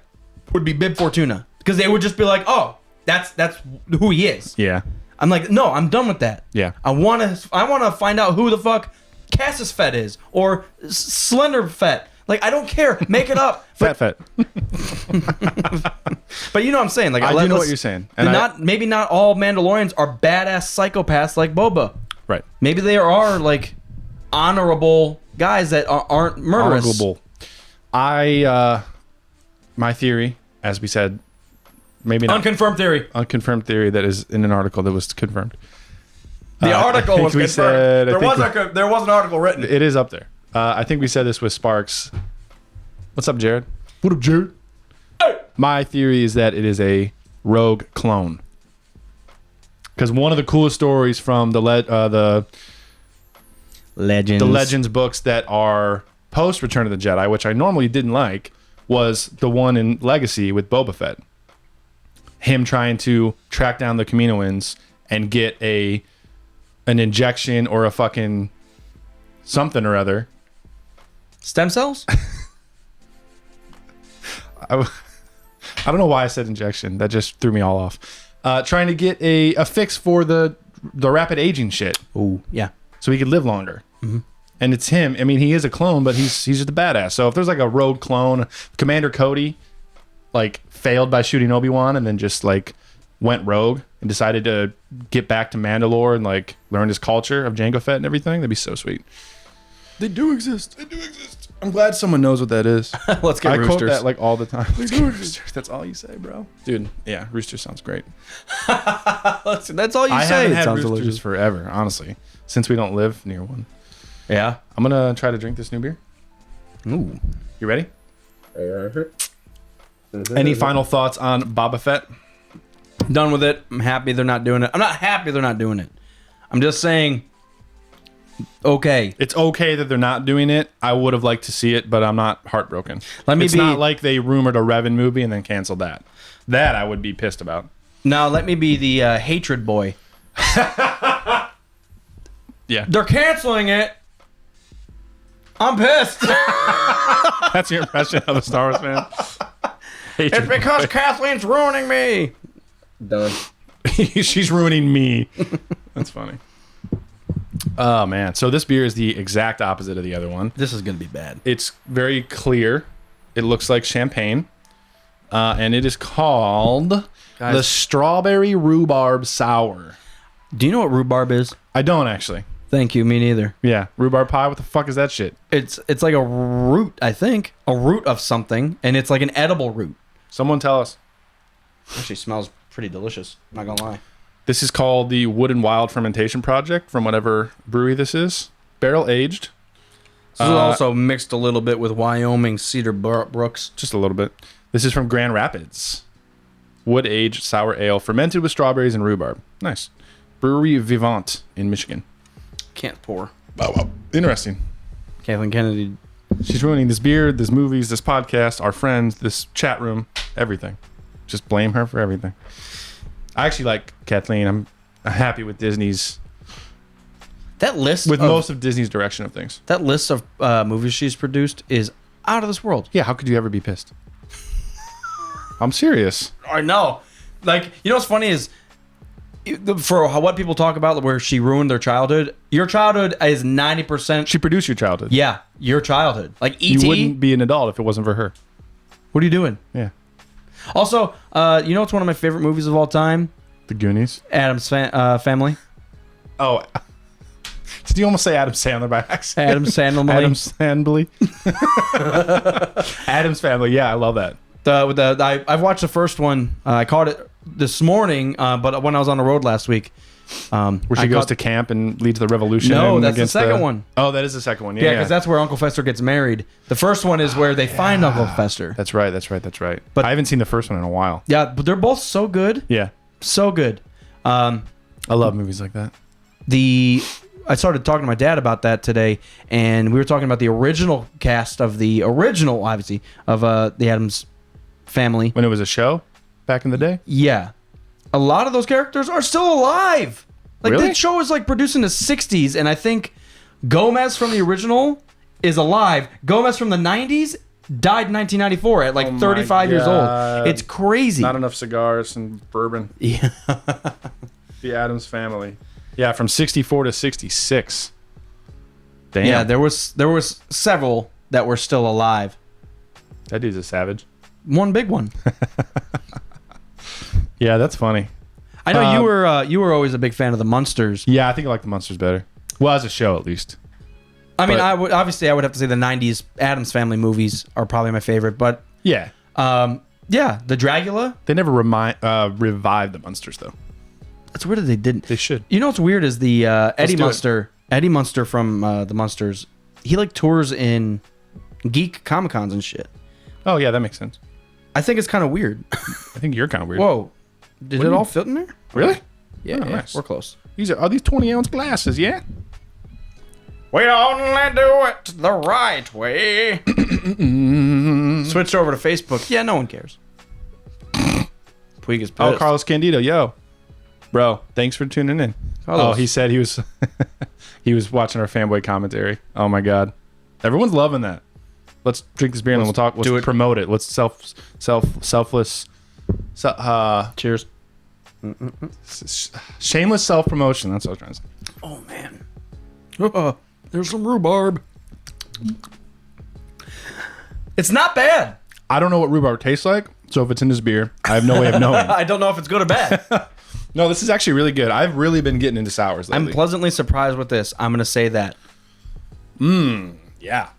would be Bib Fortuna because they would just be like, "Oh, that's who he is." Yeah. I'm like, no, I'm done with that. Yeah. I want to find out who the fuck Cassis Fett is or Slender Fett. Like, I don't care. Make it up. Fat. But you know what I'm saying. Like, I do know what you're saying. And maybe not all Mandalorians are badass psychopaths like Boba. Right. Maybe they are like honorable guys that aren't murderous. Honorable. My theory, as we said, maybe not unconfirmed theory that is in an article that was confirmed. The article was confirmed. There was an article written. It is up there. I think we said this with Sparks. What's up, Jared? What up, Jared? Hey. My theory is that it is a rogue clone. Because one of the coolest stories from the Legends books that are post Return of the Jedi, which I normally didn't like, was the one in Legacy with Boba Fett. Him trying to track down the Kaminoans and get an injection or a fucking something or other. Stem cells? I don't know why I said injection. That just threw me all off. Trying to get a fix for the rapid aging shit. Ooh, yeah. So he could live longer. Mm-hmm. And it's him. I mean, he is a clone, but he's just a badass. So if there's like a rogue clone, Commander Cody, like failed by shooting Obi-Wan and then just like went rogue and decided to get back to Mandalore and like learn his culture of Jango Fett and everything, that'd be so sweet. They do exist. I'm glad someone knows what that is. Let's get I roosters. quote that like all the time. Let's get roosters. That's all you say, bro. Dude, yeah, rooster sounds great. That's all you I say. haven't It had sounds roosters delicious. forever, honestly, since we don't live near one. Yeah. I'm gonna try to drink this new beer. Ooh. You ready? Any final thoughts on Boba Fett? Done with it. I'm happy they're not doing it. I'm not happy they're not doing it. I'm just saying, okay. It's okay that they're not doing it. I would have liked to see it, but I'm not heartbroken. It's not like they rumored a Revan movie and then canceled that. That I would be pissed about. Now let me be the hatred boy. Yeah. They're canceling it. I'm pissed. That's your impression of a Star Wars fan? It's because Kathleen's ruining me. Done. She's ruining me. That's funny. Oh, man. So this beer is the exact opposite of the other one. This is going to be bad. It's very clear. It looks like champagne. And it is called the Strawberry Rhubarb Sour. Do you know what rhubarb is? I don't, actually. Thank you. Me neither. Yeah. Rhubarb pie? What the fuck is that shit? It's like a root, I think. A root of something. And it's like an edible root. Someone tell us. Actually smells pretty delicious. Not going to lie. This is called the Wood and Wild Fermentation Project from whatever brewery this is. Barrel aged. This is also mixed a little bit with Wyoming Cedar Brooks. Just a little bit. This is from Grand Rapids. Wood aged sour ale fermented with strawberries and rhubarb. Nice. Brewery Vivant in Michigan. Can't pour. Oh, wow. Interesting. Kathleen Kennedy. She's ruining this beer, this movies, this podcast, our friends, this chat room, everything. Just blame her for everything. I actually like Kathleen. I'm happy with Disney's... That list with most of Disney's direction of things. That list of movies she's produced is out of this world. Yeah, how could you ever be pissed? I'm serious. I know. Like, you know what's funny is for what people talk about, where she ruined their childhood. Your childhood is 90%. She produced your childhood. Yeah, your childhood. Like E.T. You wouldn't be an adult if it wasn't for her. What are you doing? Yeah. Also, you know what's one of my favorite movies of all time? The Goonies. Adam's Family. Oh. Did you almost say Adam Sandler by accident? Adam Sandler. Adam's Family. Yeah, I love that. I've watched the first one. I caught it this morning, but when I was on the road last week. Where she goes to camp and leads the revolution. No, that's the second one. Oh, that is the second one. Yeah, because that's where Uncle Fester gets married. The first one is where they find Uncle Fester. That's right. But I haven't seen the first one in a while. Yeah, but they're both so good. Yeah. So good. I love movies like that. I started talking to my dad about that today, and we were talking about the original cast of the original, obviously, of the Addams Family. When it was a show back in the day? Yeah. A lot of those characters are still alive. Like, really? The show was like produced in the 60s, and I think Gomez from the original is alive. Gomez from the 90s died in 1994 at like 35 years old. It's crazy. Not enough cigars and bourbon. Yeah. The Addams Family. Yeah, from 64 to 66. Damn. Yeah, there was several that were still alive. That dude's a savage. One big one. Yeah, that's funny. I know you were always a big fan of the Munsters. Yeah, I think I like the Munsters better. Well, as a show, at least. I mean, I would have to say the 90s Addams Family movies are probably my favorite, but yeah. Yeah, the Dracula. They never revived the Munsters, though. It's weird that they didn't. They should. You know what's weird is the Eddie Munster. Eddie Munster from the Munsters. He like tours in geek Comic Cons and shit. Oh yeah, that makes sense. I think it's kind of weird. I think you're kind of weird. Whoa, did it all fit in there? Really? Yeah, Oh, nice. We're close. Are these 20-ounce glasses? Yeah. We only do it the right way. Switched over to Facebook. Yeah, no one cares. Puig is pissed. Oh, Carlos Candido, yo, bro, thanks for tuning in. Carlos. Oh, he said he was he was watching our fanboy commentary. Oh my god, everyone's loving that. Let's drink this beer and then we'll talk. Let's promote it. Let's selfless. Cheers. Shameless self promotion. That's what I was trying to say. Oh man, there's some rhubarb. It's not bad. I don't know what rhubarb tastes like, so if it's in this beer, I have no way of knowing. I don't know if it's good or bad. No, this is actually really good. I've really been getting into sours lately. I'm pleasantly surprised with this. I'm gonna say that. Yeah.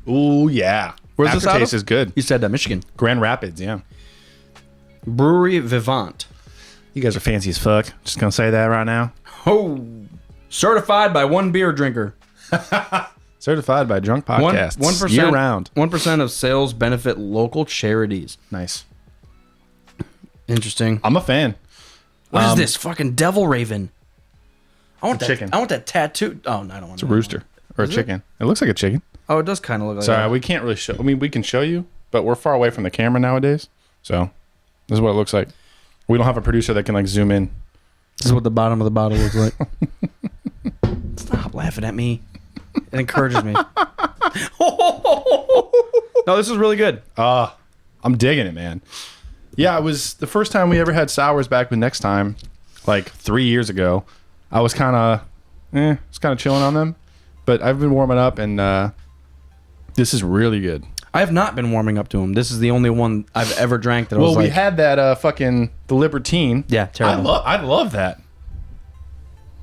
Ooh, yeah. Where's this out Aftertaste of? is good. You said Michigan. Grand Rapids, yeah. Brewery Vivant. You guys are fancy as fuck. Just gonna say that right now. Oh, certified by one beer drinker. Certified by Drunk Podcasts. 1% year round. 1% of sales benefit local charities. Nice. Interesting. I'm a fan. What is this fucking devil raven? I want that chicken. I want that tattoo. Oh no, I don't want. It's a rooster or a chicken. It looks like a chicken. Oh, it does kind of look like. Sorry, that. we can't really show. I mean, we can show you, but we're far away from the camera nowadays. So this is what it looks like. We don't have a producer that can like zoom in. This is what the bottom of the bottle looks like. Stop laughing at me. It encourages me. No, this is really good. I'm digging it, man. Yeah, it was the first time we ever had sours back with Next Time, like 3 years ago. I was kind of chilling on them, but I've been warming up, and this is really good. I have not been warming up to them. This is the only one I've ever drank that I was Well, we like, had that fucking the Libertine. yeah, terrible. I love that.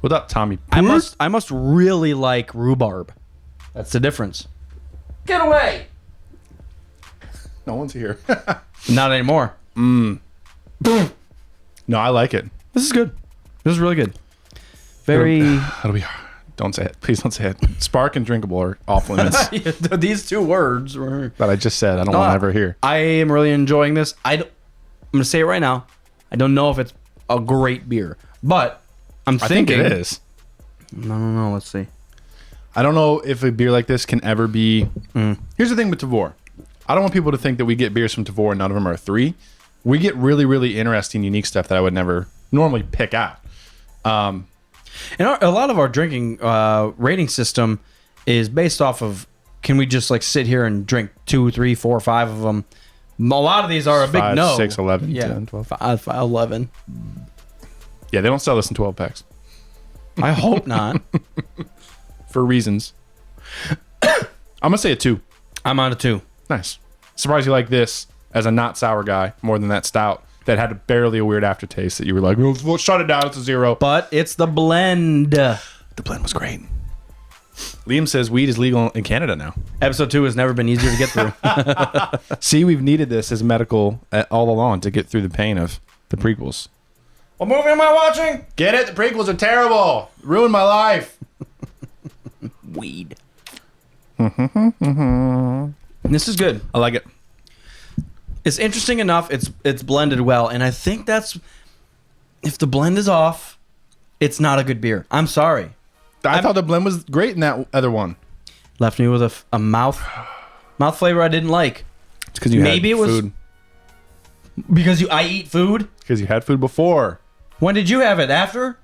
What up, Tommy? I must really like rhubarb. That's the difference. Get away! No one's here. Not anymore. No, I like it. This is good. This is really good. Very. How do we? Don't say it. Please don't say it. Spark and drinkable are off limits. These two words were. That I just said. I don't want to ever hear. I am really enjoying this. I'm going to say it right now. I don't know if it's a great beer, but I think it is. No. Let's see. I don't know if a beer like this can ever be. Here's the thing with Tavour. I don't want people to think that we get beers from Tavour and none of them are 3. We get really, really interesting, unique stuff that I would never normally pick out. And a lot of our drinking rating system is based off of, can we just like sit here and drink 2, 3, 4, 5 of them? A lot of these are a big 5, no. 6, 11, Yeah, 10, 12. 5, 11. Yeah, they don't sell this in 12 packs I hope not. for reasons. I'm gonna say a 2. I'm on a 2. Nice. Surprised you like this as a not sour guy more than that stout that had barely a weird aftertaste that you were like, well, shut it down. It's a 0. But it's the blend. The blend was great. Liam says weed is legal in Canada now. Episode 2 has never been easier to get through. See, we've needed this as medical all along to get through the pain of the prequels. What movie am I watching? Get it? The prequels are terrible. Ruined my life. Weed. This is good. I like it. It's interesting enough. It's blended well, and I think that's if the blend is off, it's not a good beer. I'm sorry. I thought the blend was great in that other one. Left me with a mouth flavor I didn't like. It's because you Maybe had it was food. Because I eat food. Because you had food before. When did you have it? After?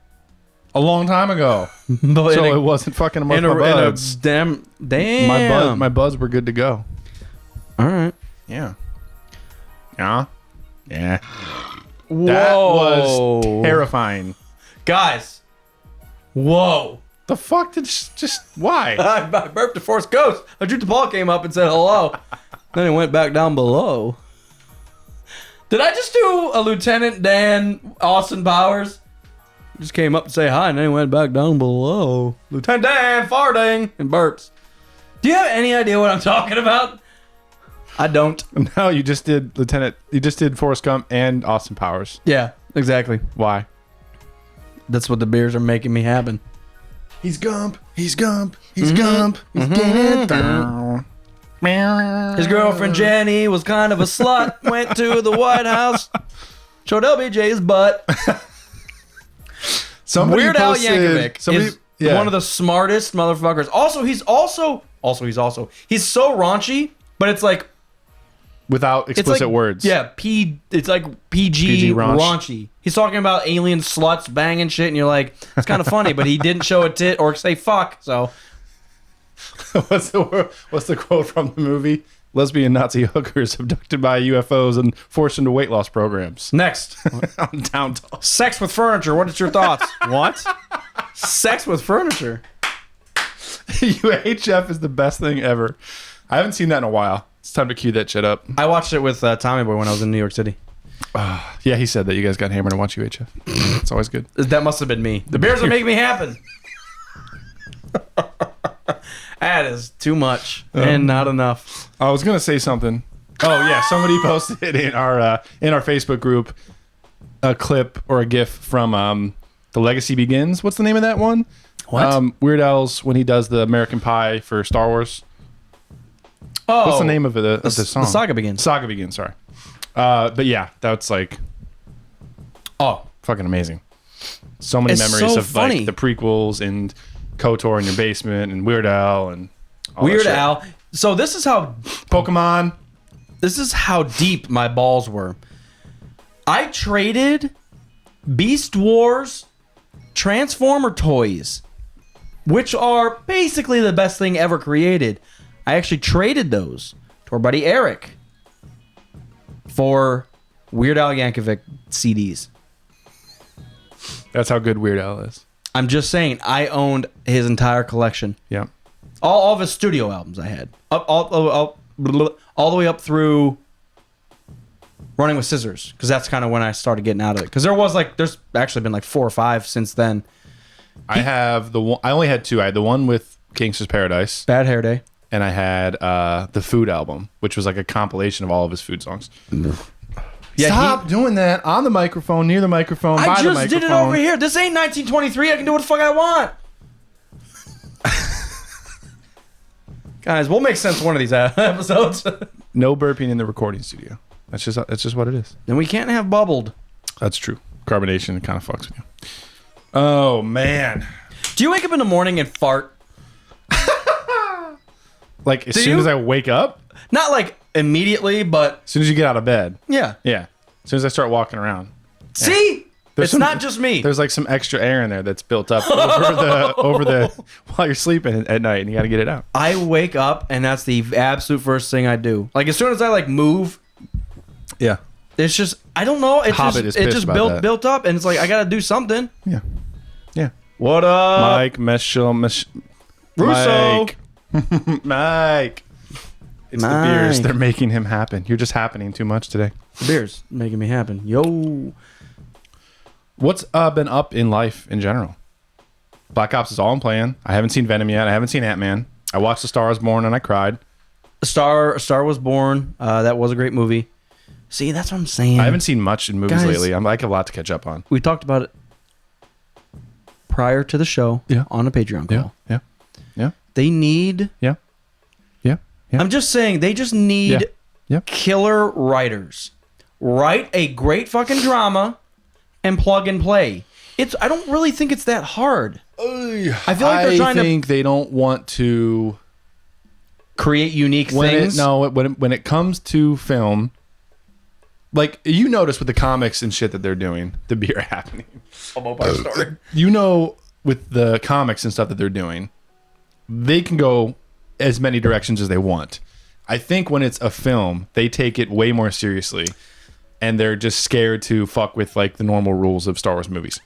A long time ago. But So it wasn't fucking amongst my buds. Damn. My buds were good to go. All right. Yeah. Yeah. Yeah. Whoa. That was terrifying. Guys. Whoa. The fuck did just why? I burped a Force Ghost. A Drew the ball came up and said hello. Then it went back down below. Did I just do a Lieutenant Dan Austin Powers? Just came up to say hi and then he went back down below. Lieutenant Dan farting and burps. Do you have any idea what I'm talking about? I don't. No, you just did Lieutenant. You just did Forrest Gump and Austin Powers. Yeah, exactly. Why? That's what the beers are making me happen. He's Gump. He's Gump. He's Gump. He's getting it down. His girlfriend Jenny was kind of a slut. Went to the White House. Showed LBJ's butt. Weird Al Yankovic is one of the smartest motherfuckers. Also, he's so raunchy, but it's like without explicit words. Yeah, it's like PG raunchy. He's talking about alien sluts banging shit, and you're like, it's kind of funny, but he didn't show a tit or say fuck. So, what's the quote from the movie? Lesbian Nazi hookers abducted by UFOs and forced into weight loss programs. Next, on Down Talk. Sex with furniture. What is your thoughts? What? Sex with furniture. UHF is the best thing ever. I haven't seen that in a while. It's time to cue that shit up. I watched it with Tommy Boy when I was in New York City. Yeah, he said that you guys got hammered and watch UHF. It's always good. That must have been me. The beers are making me happen. That is too much and not enough. I was gonna say something. Oh yeah, somebody posted in our Facebook group a clip or a GIF from The Legacy Begins. What's the name of that one? What? Weird Al's when he does the American Pie for Star Wars. Oh, what's the name of the song? The Saga Begins. Saga Begins. Sorry. But yeah, that's like, fucking amazing. So many memories of like the prequels and KOTOR in your basement and Weird Al and all Weird that shit. Al. So this is how Pokemon. This is how deep my balls were. I traded Beast Wars Transformer toys, which are basically the best thing ever created. I actually traded those to our buddy Eric for Weird Al Yankovic CDs. That's how good Weird Al is. I'm just saying, I owned his entire collection. Yeah. All of his studio albums I had. All the way up through Running with Scissors, because that's kind of when I started getting out of it. Because there's actually been like 4 or 5 since then. I have the one. I only had 2. I had the one with Gangsta's Paradise, Bad Hair Day, and I had the Food album, which was like a compilation of all of his food songs. Yeah, stop doing that on the microphone, near the microphone, by the microphone. I just did it over here. This ain't 1923. I can do what the fuck I want. Guys, we'll make sense one of these episodes. No burping in the recording studio. That's just what it is. Then we can't have bubbled. That's true. Carbonation kind of fucks with you. Oh man. Do you wake up in the morning and fart? Like as soon as I wake up? Not like immediately, but as soon as you get out of bed. Yeah. Yeah. As soon as I start walking around. See? It's not just me. There's like some extra air in there that's built up over the while you're sleeping at night, and you got to get it out. I wake up and that's the absolute first thing I do. Like as soon as I like move, yeah, It's just I don't know. It Hobbit is just it pissed just about that. built up, and it's like I got to do something. Yeah. Yeah. What up, Mike Russo? Mike. It's the beers. They're making him happen. You're just happening too much today. The beers making me happen. Yo. What's been up in life in general? Black Ops is all I'm playing. I haven't seen Venom yet. I haven't seen Ant-Man. I watched The Star Is Born and I cried. A Star Was Born. That was a great movie. See, that's what I'm saying. I haven't seen much in movies Guys, lately. I'm like a lot to catch up on. We talked about it prior to the show Yeah. on a Patreon call. Yeah. They need... Yeah. I'm just saying, they just need killer writers. Write a great fucking drama and plug and play. I don't really think it's that hard. I feel like they're trying to... I think they don't want to... create unique things. When it comes to film, like you notice with the comics and shit that they're doing, the beer happening. Story. You know, with the comics and stuff that they're doing, they can go as many directions as they want. I think when it's a film, they take it way more seriously, and they're just scared to fuck with like the normal rules of Star Wars movies.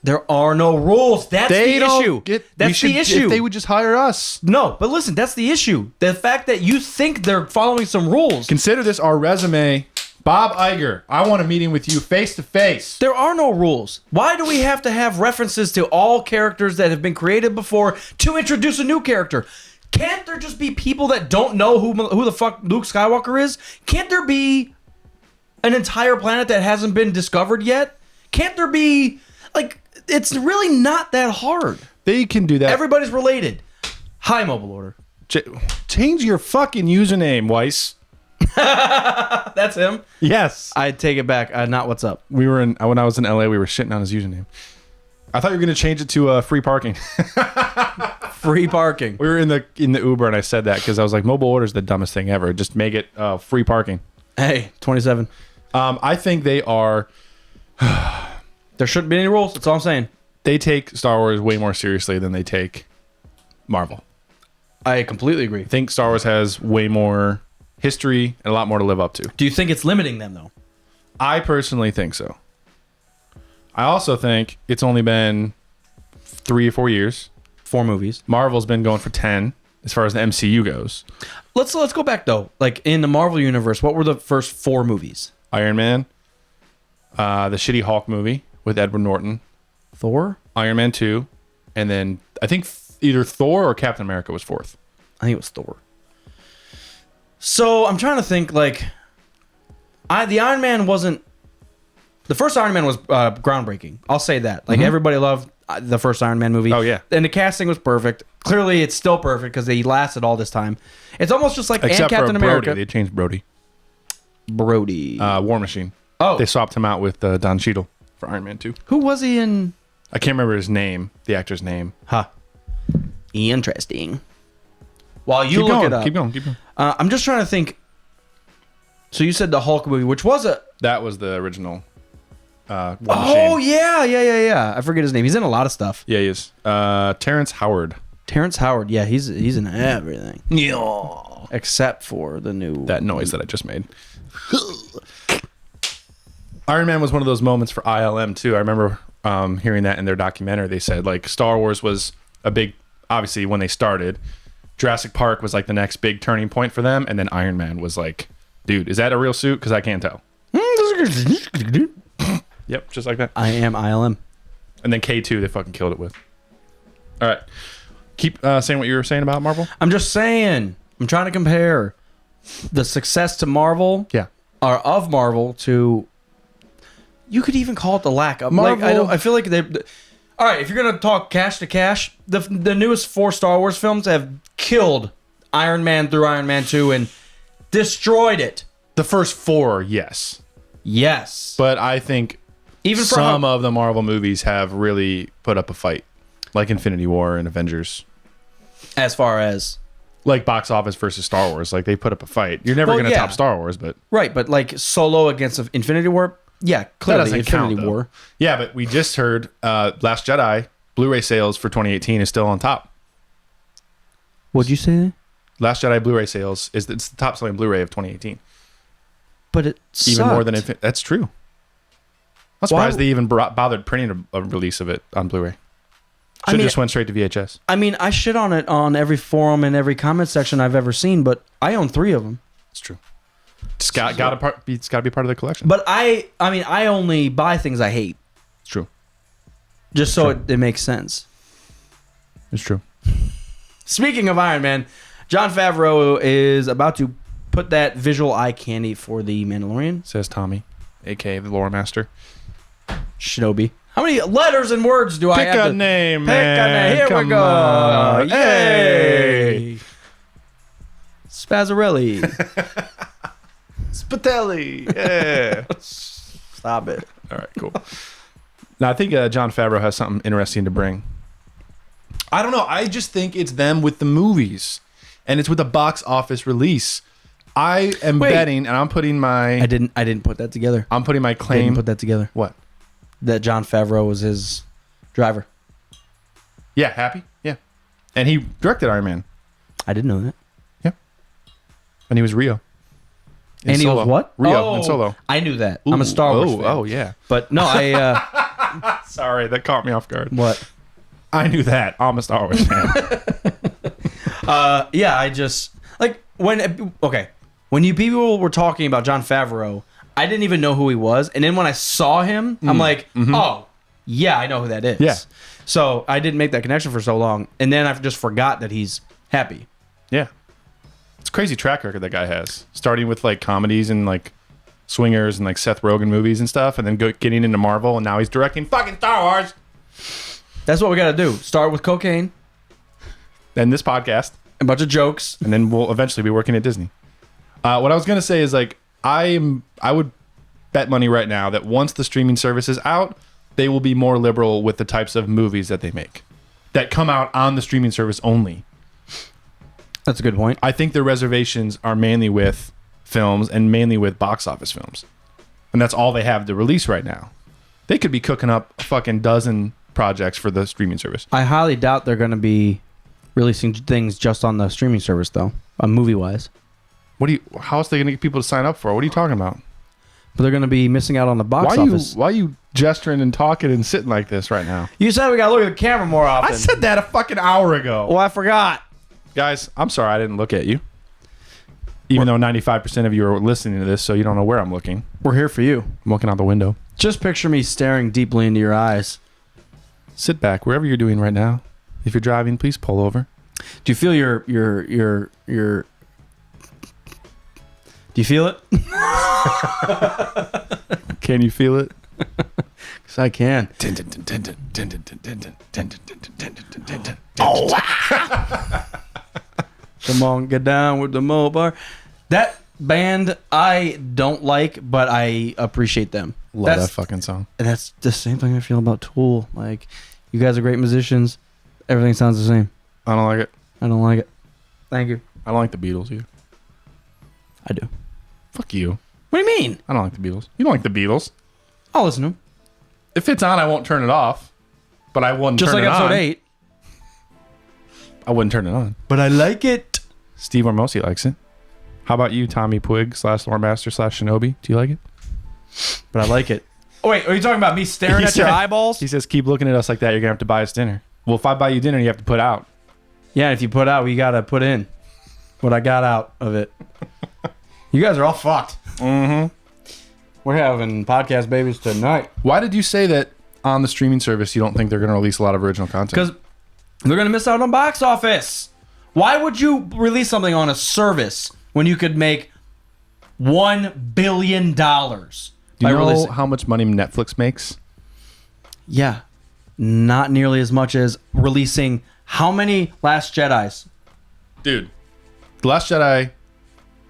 There are no rules. That's the issue. That's the issue. If they would just hire us. No, but listen, that's the issue. The fact that you think they're following some rules. Consider this our resume. Bob Iger, I want a meeting with you face to face. There are no rules. Why do we have to have references to all characters that have been created before to introduce a new character? Can't there just be people that don't know who the fuck Luke Skywalker is? Can't there be an entire planet that hasn't been discovered yet? Can't there be, like, it's really not that hard. They can do that. Everybody's related. Hi, Mobile Order. Change your fucking username, Weiss. That's him? Yes. I take it back. Not what's up. When I was in LA, we were shitting on his username. I thought you were going to change it to free parking. Free parking. We were in the Uber and I said that because I was like, Mobile Order is the dumbest thing ever. Just make it free parking. Hey, 27. I think they are... There shouldn't be any rules. That's all I'm saying. They take Star Wars way more seriously than they take Marvel. I completely agree. I think Star Wars has way more history and a lot more to live up to. Do you think it's limiting them, though? I personally think so. I also think it's only been 3 or 4 years. 4 movies. Marvel's been going for 10 as far as the MCU goes. Let's go back, though. Like, in the Marvel universe, what were the first 4 movies? Iron Man, the shitty Hulk movie with Edward Norton, Thor, Iron Man 2, and then I think either Thor or Captain America was 4th. I think it was Thor. So I'm trying to think, like, the Iron Man wasn't... The first Iron Man was groundbreaking. I'll say that. Like, everybody loved the first Iron Man movie. Oh, yeah. And the casting was perfect. Clearly, it's still perfect because they lasted all this time. It's almost just like Except Captain for Brody. America. They changed Brody. War Machine. Oh. They swapped him out with Don Cheadle for Iron Man 2. Who was he in? I can't remember his name, the actor's name. Huh. Interesting. While you look it up. Keep going. I'm just trying to think. So you said the Hulk movie, which was a... That was the original War Oh, Machine. yeah. I forget his name. He's in a lot of stuff. Yeah, he is. Terrence Howard. Terrence Howard. Yeah, he's in everything. Yeah. Except for the new... That noise that I just made. Iron Man was one of those moments for ILM, too. I remember hearing that in their documentary. They said, like, Star Wars was a big... Obviously, when they started, Jurassic Park was, like, the next big turning point for them. And then Iron Man was like, dude, is that a real suit? Because I can't tell. Yep, just like that. I am ILM. And then K2, they fucking killed it with. All right. Keep saying what you were saying about Marvel. I'm just saying. I'm trying to compare the success to Marvel. Yeah. Or of Marvel to... You could even call it the lack of... Marvel. I feel like they... All right, if you're going to talk cash to cash, the newest 4 Star Wars films have killed Iron Man through Iron Man 2 and destroyed it. The first 4, yes. Yes. But I think even for some of the Marvel movies have really put up a fight. Like Infinity War and Avengers. As far as... Like box office versus Star Wars. Like they put up a fight. You're never going to top Star Wars, but... Right, but like Solo against Infinity War... Yeah, clearly Infinity War. Yeah, but we just heard Last Jedi Blu-ray sales for 2018 is still on top. What'd you say? Last Jedi Blu-ray sales it's the top selling Blu-ray of 2018. But it even more sucked. than that's true. I'm surprised they even bothered printing a release of it on Blu-ray. Should have just went straight to VHS. I mean, I shit on it on every forum and every comment section I've ever seen, but I own 3 of them. It's true. It's got to be part of the collection. But I mean, I only buy things I hate. It's true. Just so it makes sense. It's true. Speaking of Iron Man, Jon Favreau is about to put that visual eye candy for the Mandalorian. Says Tommy, a.k.a. the lore master. Shinobi. How many letters and words do I have? Pick a name, Pick man. a name. Here Come we go. on. Yay. Spazzarelli. Spatelli. Yeah. Stop it. All right, cool. Now, I think Jon Favreau has something interesting to bring. I don't know. I just think it's them with the movies, and it's with the box office release. I am betting, and I'm putting my... I didn't put that together. I'm putting my I claim... didn't put that together. What? That Jon Favreau was his driver. Yeah, Happy? Yeah. And he directed Iron Man. I didn't know that. Yeah. And he was Rio. And he was what? Rio in Solo. I knew that. I'm a Star Wars fan. Oh, yeah. But no, I... Sorry, that caught me off guard. what? I knew that. I'm a Star Wars fan. Yeah, I just... Like, when you people were talking about Jon Favreau, I didn't even know who he was. And then when I saw him, I'm like, oh, yeah, I know who that is. Yeah. So I didn't make that connection for so long. And then I just forgot that he's Happy. Yeah. It's a crazy track record that guy has. Starting with like comedies and like swingers and like Seth Rogen movies and stuff, and then getting into Marvel, and now he's directing fucking Star Wars. That's what we got to do. Start with cocaine. Then this podcast. A bunch of jokes. And then we'll eventually be working at Disney. What I was going to say is like, I would bet money right now that once the streaming service is out, they will be more liberal with the types of movies that they make that come out on the streaming service only. That's a good point. I think their reservations are mainly with films and mainly with box office films. And that's all they have to release right now. They could be cooking up a fucking dozen projects for the streaming service. I highly doubt they're going to be releasing things just on the streaming service, though, movie-wise. How else are they going to get people to sign up for? What are you talking about? But they're going to be missing out on the box office. Why are you gesturing and talking and sitting like this right now? You said we got to look at the camera more often. I said that a fucking hour ago. Well, I forgot. Guys, I'm sorry I didn't look at you. Even though 95% of you are listening to this, so you don't know where I'm looking. We're here for you. I'm looking out the window. Just picture me staring deeply into your eyes. Sit back, wherever you're doing right now. If you're driving, please pull over. Do you feel your Do you feel it? Can you feel it? Because I can. Come on, get down with the Mobar. That band I don't like, but I appreciate them. Love that fucking song. And that's the same thing I feel about Tool. Like, you guys are great musicians. Everything sounds the same. I don't like it. I don't like it. Thank you. I don't like the Beatles either. I do. Fuck you. What do you mean? I don't like the Beatles. You don't like the Beatles. I'll listen to them. If it's on, I won't turn it off. But I wouldn't Just turn like it on. episode 8. I wouldn't turn it on. But I like it. Steve Ormosi likes it. How about you, Tommy Puig / Loremaster / Shinobi? Do you like it? But I like it. Oh, wait, are you talking about me staring at your eyeballs? He says, keep looking at us like that. You're going to have to buy us dinner. Well, if I buy you dinner, you have to put out. Yeah, if you put out, you got to put in what I got out of it. You guys are all fucked. Mm-hmm. We're having podcast babies tonight. Why did you say that on the streaming service you don't think they're going to release a lot of original content? Because they're going to miss out on box office. Why would you release something on a service when you could make $1 billion? Do you know how much money Netflix makes? Yeah. Not nearly as much as releasing how many Last Jedis? Dude. The Last Jedi...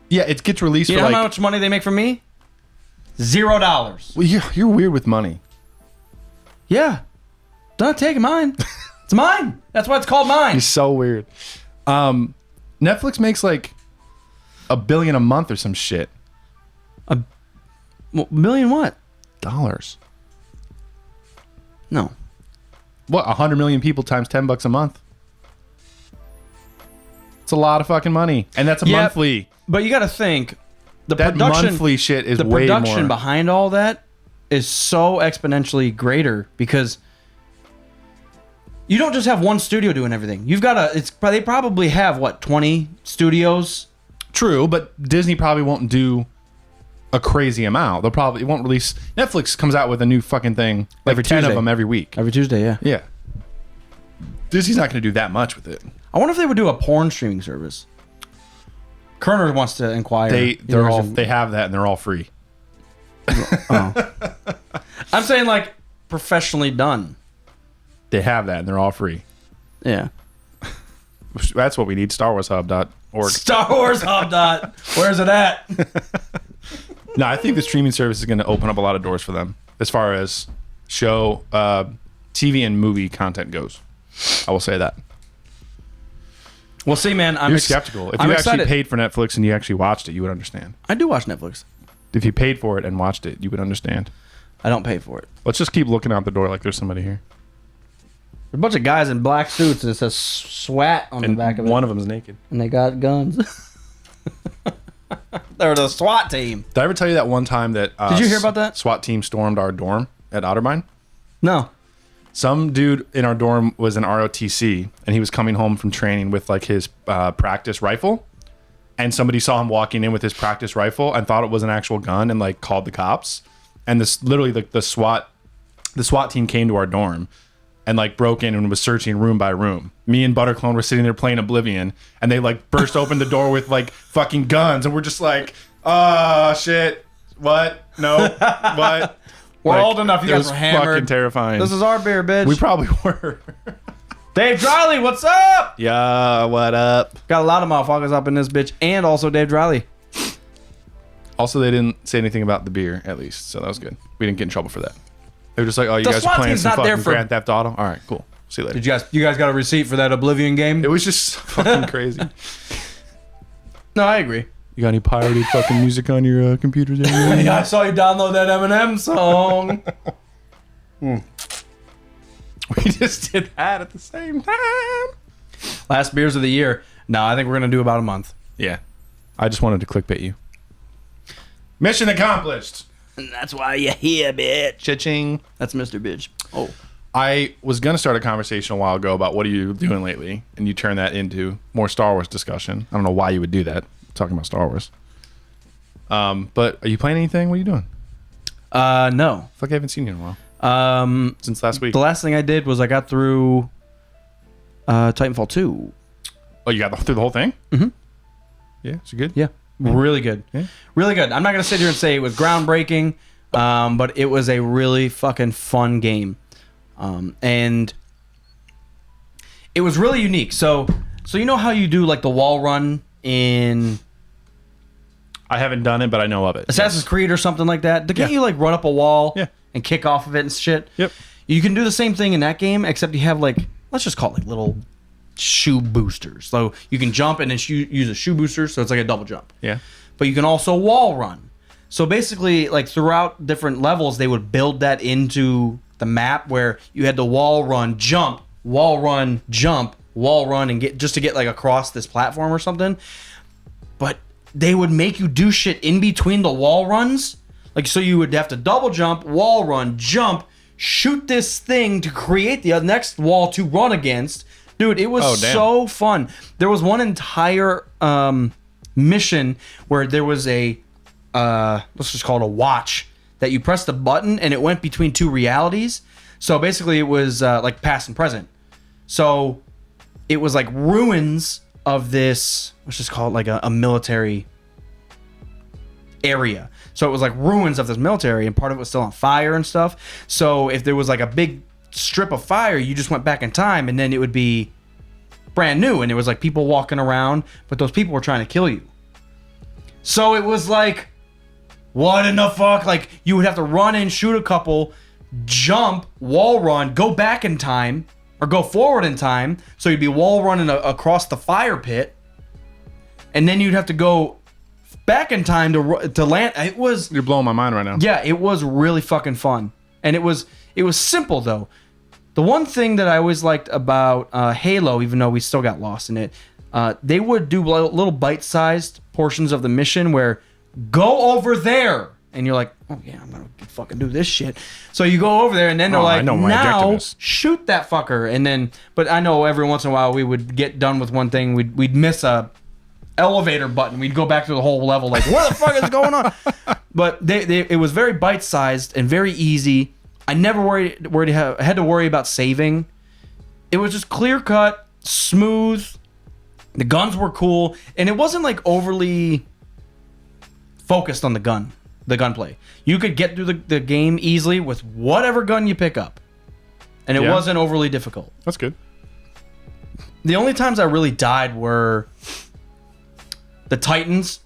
Yeah, it gets released you for know how much money they make from me? $0. Well, you're weird with money. Yeah. Don't take mine. It's mine. That's why it's called mine. You're so weird. Netflix makes like $1 billion a month or some shit. $1 million what? Dollars. No. What, 100 million people times $10 a month? It's a lot of fucking money. And that's a monthly. But you got to think, that monthly shit is way more. The production behind all that is so exponentially greater because you don't just have one studio doing everything. You've got they probably have 20 studios. True, but Disney probably won't do a crazy amount. It won't release. Netflix comes out with a new fucking thing, like every 10 Tuesday. Of them every week. Every Tuesday, yeah. Yeah. Disney's not going to do that much with it. I wonder if they would do a porn streaming service. Kerner wants to inquire. They have that and they're all free. Oh. I'm saying like professionally done. They have that and they're all free. Yeah. That's what we need. StarWarsHub.org. StarWarsHub. Where's it at? No, I think the streaming service is going to open up a lot of doors for them as far as show, TV and movie content goes. I will say that. We'll see, man. You're skeptical. If you actually paid for Netflix and you actually watched it, you would understand. I do watch Netflix. If you paid for it and watched it, you would understand. I don't pay for it. Let's just keep looking out the door like there's somebody here. There's a bunch of guys in black suits and it says SWAT on the back of it. One of them is naked. And they got guns. They're the SWAT team. Did I ever tell you that one time that... Did you hear about that? SWAT team stormed our dorm at Otterbein? No. Some dude in our dorm was an ROTC, and he was coming home from training with like his practice rifle, and somebody saw him walking in with his practice rifle and thought it was an actual gun and like called the cops. And this literally the SWAT team came to our dorm and like broke in and was searching room by room. Me and Butterclone were sitting there playing Oblivion, and they like burst open the door with like fucking guns, and we're just like, oh shit, what? No, what? We're old enough. You guys were hammered. Fucking terrifying. This is our beer, bitch. We probably were. Dave Driley, what's up? Yeah, what up? Got a lot of motherfuckers up in this bitch, and also Dave Driley. Also, they didn't say anything about the beer, at least, so that was good. We didn't get in trouble for that. They were just like, "Oh, you guys are playing some fucking Grand Theft Auto." All right, cool. See you later. Did you guys got a receipt for that Oblivion game? It was just fucking crazy. No, I agree. You got any pirated fucking music on your computers? Yeah, I saw you download that Eminem song. We just did that at the same time. Last beers of the year. No, I think we're gonna do about a month. Yeah, I just wanted to clickbait you. Mission accomplished. And that's why you're here, bitch. Cha-ching. That's Mr. Bitch. Oh. I was going to start a conversation a while ago about what are you doing lately, and you turn that into more Star Wars discussion. I don't know why you would do that, talking about Star Wars. But are you playing anything? What are you doing? No. Fuck, I haven't seen you in a while. Since last week. The last thing I did was I got through Titanfall 2. Oh, you got through the whole thing? Mm-hmm. Yeah, is it good? Yeah. Really good. Yeah. Really good. I'm not going to sit here and say it was groundbreaking, but it was a really fucking fun game. And it was really unique. So you know how you do like the wall run in... I haven't done it, but I know of it. Assassin's Creed or something like that? Can't you like run up a wall and kick off of it and shit? Yep. You can do the same thing in that game, except you have like, let's just call it like little... shoe boosters. So you can jump and then use a shoe booster, so it's like a double jump. Yeah. But you can also wall run. So basically, like throughout different levels, they would build that into the map where you had to wall run, jump, and get like across this platform or something. But they would make you do shit in between the wall runs. Like, so you would have to double jump, wall run, jump, shoot this thing to create the next wall to run against. Dude, it was so fun. There was one entire mission where there was a, let's just call it a watch, that you pressed the button and it went between two realities. So basically it was like past and present. So it was like ruins of this, let's just call it like a military area. So it was like ruins of this military, and part of it was still on fire and stuff. So if there was like a big strip of fire, you just went back in time and then it would be brand new, and there was like people walking around, but those people were trying to kill you. So it was like, what in the fuck? Like, you would have to run in, shoot a couple, jump, wall run, go back in time or go forward in time, so you'd be wall running across the fire pit, and then you'd have to go back in time to land. It was... You're blowing my mind right now. Yeah, it was really fucking fun. And it was simple, though. The one thing that I always liked about Halo, even though we still got lost in it, they would do little bite-sized portions of the mission where go over there. And you're like, oh yeah, I'm gonna fucking do this shit. So you go over there, and then they're like, now shoot that fucker. And then, but I know every once in a while we would get done with one thing, we'd miss a elevator button. We'd go back through the whole level, like, what the fuck is going on? But it was very bite sized and very easy. I never had to worry about saving. It was just clear cut, smooth. The guns were cool, and it wasn't like overly focused on the gunplay. You could get through the game easily with whatever gun you pick up, and it wasn't overly difficult. That's good. The only times I really died were the Titans.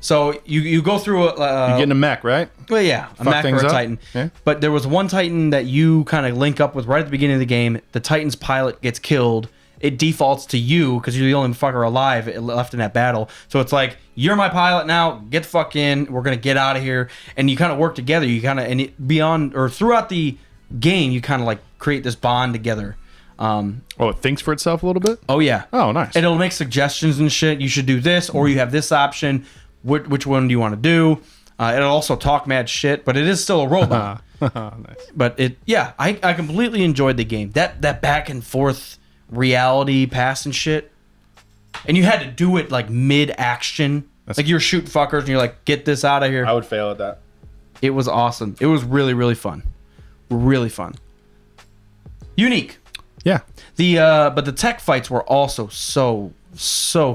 So you go through you get in a mech, right? Well, yeah, a mech or a Titan. Yeah. But there was one Titan that you kind of link up with right at the beginning of the game. The Titan's pilot gets killed. It defaults to you because you're the only fucker alive left in that battle. So it's like, you're my pilot now. Get the fuck in. We're gonna get out of here. And you kind of work together. You kind of beyond or throughout the game, you kind of like create this bond together. It thinks for itself a little bit. Oh yeah. Oh, nice. And it'll make suggestions and shit. You should do this, or you have this option. Which one do you want to do? It'll also talk mad shit, but it is still a robot. Nice. But I completely enjoyed the game. That back and forth reality pass and shit, and you had to do it like mid action. Like you're shooting fuckers and you're like, get this out of here. I would fail at that. It was awesome. It was really, really fun. Really fun. Unique. Yeah. But the tech fights were also so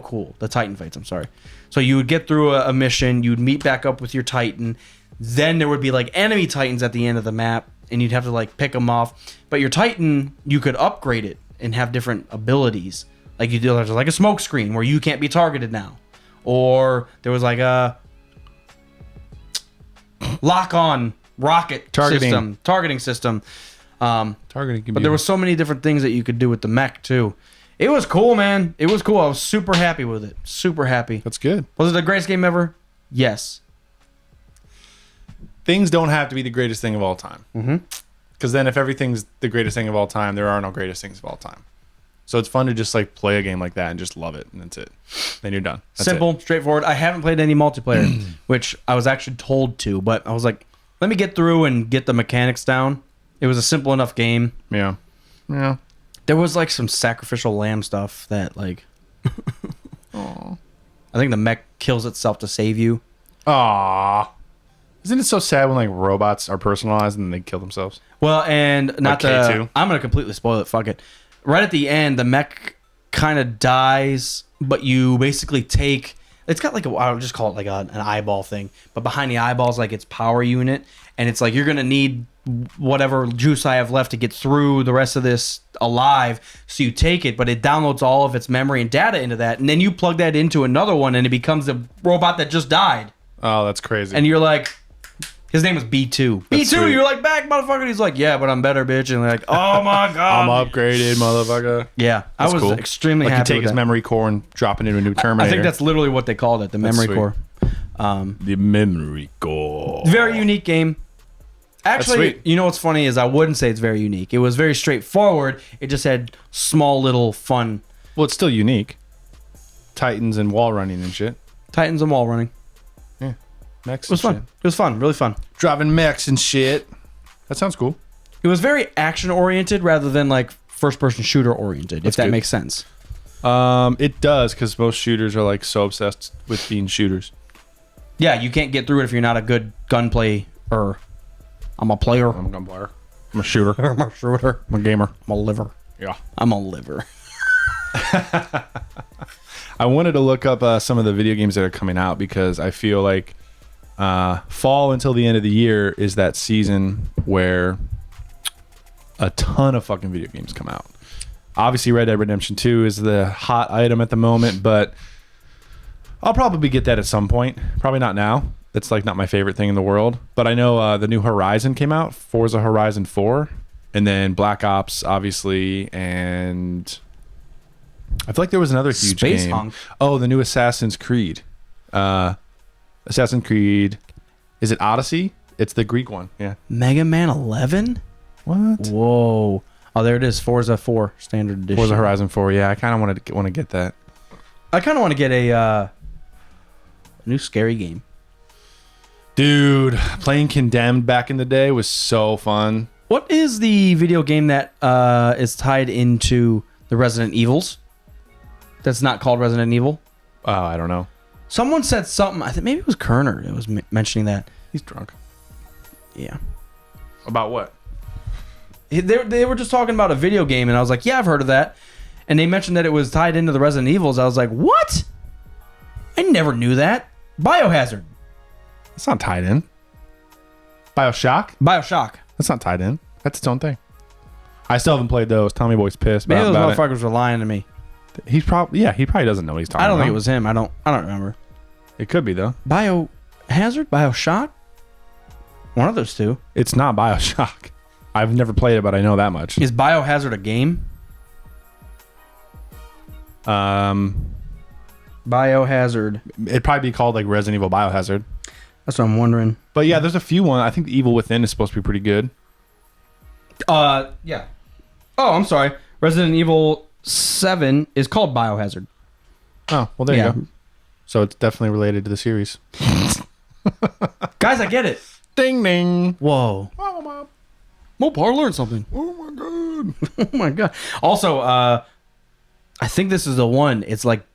cool. The Titan fights, I'm sorry. So you would get through a mission, you'd meet back up with your Titan, then there would be like enemy Titans at the end of the map, and you'd have to like pick them off. But your Titan, you could upgrade it and have different abilities. Like you do, there's like a smoke screen where you can't be targeted now, or there was like a lock-on rocket targeting system. Targeting. But there were so many different things that you could do with the mech too. It was cool, man. It was cool. I was super happy with it. Super happy. That's good. Was it the greatest game ever? Yes. Things don't have to be the greatest thing of all time. Mm-hmm. Because then if everything's the greatest thing of all time, there are no greatest things of all time. So it's fun to just like play a game like that and just love it, and that's it. Then you're done. That's simple, straightforward. I haven't played any multiplayer, which I was actually told to, but I was like, let me get through and get the mechanics down. It was a simple enough game. Yeah. Yeah. There was like some sacrificial lamb stuff that like Aww. I think the mech kills itself to save you. Aww. Isn't it so sad when like robots are personalized and they kill themselves? Well, and not like K2? I'm gonna completely spoil it. Fuck it. Right at the end, the mech kind of dies, but you basically take. It's got like I'll just call it like an eyeball thing, but behind the eyeball is like its power unit, and it's like you're gonna need whatever juice I have left to get through the rest of this alive. So you take it, but it downloads all of its memory and data into that, and then you plug that into another one, and it becomes a robot that just died. Oh, that's crazy. And you're like, his name was B2. That's B2, sweet. you're like, back, motherfucker. And he's like, yeah, but I'm better, bitch. And they're like, oh my god, I'm upgraded, motherfucker. Yeah, That's I was cool. extremely like happy. you take with his that. memory core and drop it into a new Terminator. I think that's literally what they called it, the memory sweet. core. the memory core. Very unique game. Actually, sweet. you know what's funny is I wouldn't say it's very unique. It was very straightforward. It just had small little fun. Well, it's still unique. Titans and wall running and shit. Titans and wall running. Yeah. Mechs It was fun. shit. It was fun. Really fun. Driving mechs and shit. That sounds cool. It was very action oriented rather than like first person shooter oriented, if that good. makes sense. It does, because most shooters are like so obsessed with being shooters. Yeah, you can't get through it if you're not a good gunplay or I'm a player. I'm a gun player. I'm a shooter. I'm a shooter. I'm a gamer. I'm a liver. Yeah. I'm a liver. I wanted to look up some of the video games that are coming out, because I feel like fall until the end of the year is that season where a ton of fucking video games come out. Obviously, Red Dead Redemption 2 is the hot item at the moment, but I'll probably get that at some point. Probably not now. It's like not my favorite thing in the world. But I know the new Horizon came out, Forza Horizon 4, and then Black Ops, obviously, and I feel like there was another huge Space game. Hunk. Oh, the new Assassin's Creed. Assassin's Creed. Is it Odyssey? It's the Greek one. Yeah. Mega Man 11? What? Whoa. Oh, there it is. Forza 4 Standard Edition. Forza Horizon 4. Yeah, I kind of want to get that. I kind of want to get a new scary game. Dude, playing Condemned back in the day was so fun. What is the video game that is tied into the Resident Evils? That's not called Resident Evil? Oh, I don't know. Someone said something. I think maybe it was Kerner that was mentioning that. He's drunk. Yeah. About what? They were just talking about a video game, and I was like, yeah, I've heard of that. And they mentioned that it was tied into the Resident Evils. I was like, what? I never knew that. Biohazard. It's not tied in. Bioshock? That's not tied in. That's its own thing. I still haven't played those. Tommy Boy's pissed Maybe those about motherfuckers were lying to me. He probably doesn't know what he's talking about. I don't think it was him. I don't remember. It could be though. Biohazard? Bioshock? One of those two. It's not Bioshock. I've never played it, but I know that much. Is Biohazard a game? Biohazard. It'd probably be called like Resident Evil Biohazard. That's what I'm wondering. But yeah, there's a few ones. I think the Evil Within is supposed to be pretty good. Yeah. Oh, I'm sorry. Resident Evil 7 is called Biohazard. Oh, well there you go. So it's definitely related to the series. Guys, I get it. Ding ding. Whoa. Mopar learned something. Oh my god. Oh my god. Also, I think this is the one. It's like,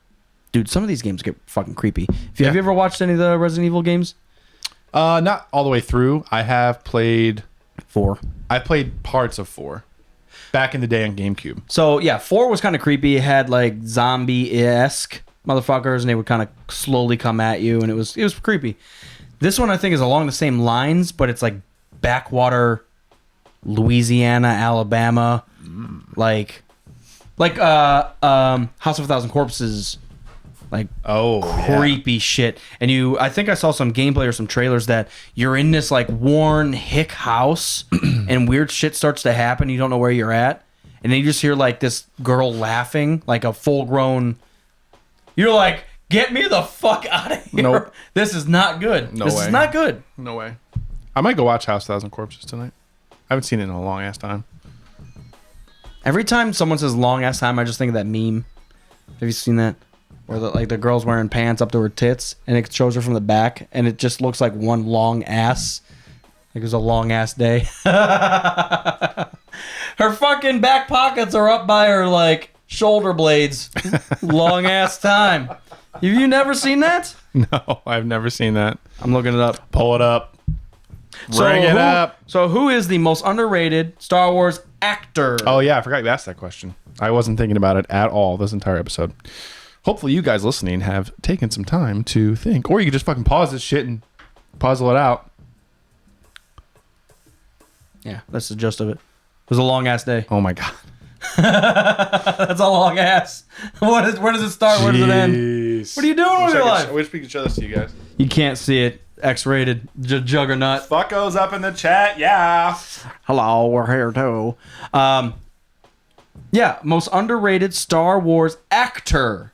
dude, some of these games get fucking creepy. Have you ever watched any of the Resident Evil games? Not all the way through. I have played 4. I played parts of 4 back in the day on GameCube. So yeah, 4 was kind of creepy. It had like zombie-esque motherfuckers, and they would kind of slowly come at you, and it was creepy. This one I think is along the same lines, but it's like backwater Louisiana, Alabama, like House of a Thousand Corpses. Like creepy shit. And I think I saw some gameplay or some trailers that you're in this like worn hick house and weird shit starts to happen. You don't know where you're at. And then you just hear like this girl laughing, like a full grown. You're like, get me the fuck out of here. Nope. This is not good. No this way. is not good. No way. I might go watch House of a Thousand Corpses tonight. I haven't seen it in a long ass time. Every time someone says long ass time, I just think of that meme. Have you seen that? Where the girl's wearing pants up to her tits, and it shows her from the back, and it just looks like one long ass. Like it was a long ass day. Her fucking back pockets are up by her like shoulder blades. Long ass time. Have you never seen that? No, I've never seen that. I'm looking it up. Pull it up. Bring it up. So who is the most underrated Star Wars actor? Oh yeah, I forgot you asked that question. I wasn't thinking about it at all this entire episode. Hopefully you guys listening have taken some time to think. Or you could just fucking pause this shit and puzzle it out. Yeah, that's the gist of it. It was a long ass day. Oh my god. That's a long ass. Where does it start? Where does it end? What are you doing with your life? I wish we could show this to you guys. You can't see it. X-rated. Juggernaut. Fuckos up in the chat, yeah. Hello, we're here too. Yeah, most underrated Star Wars actor.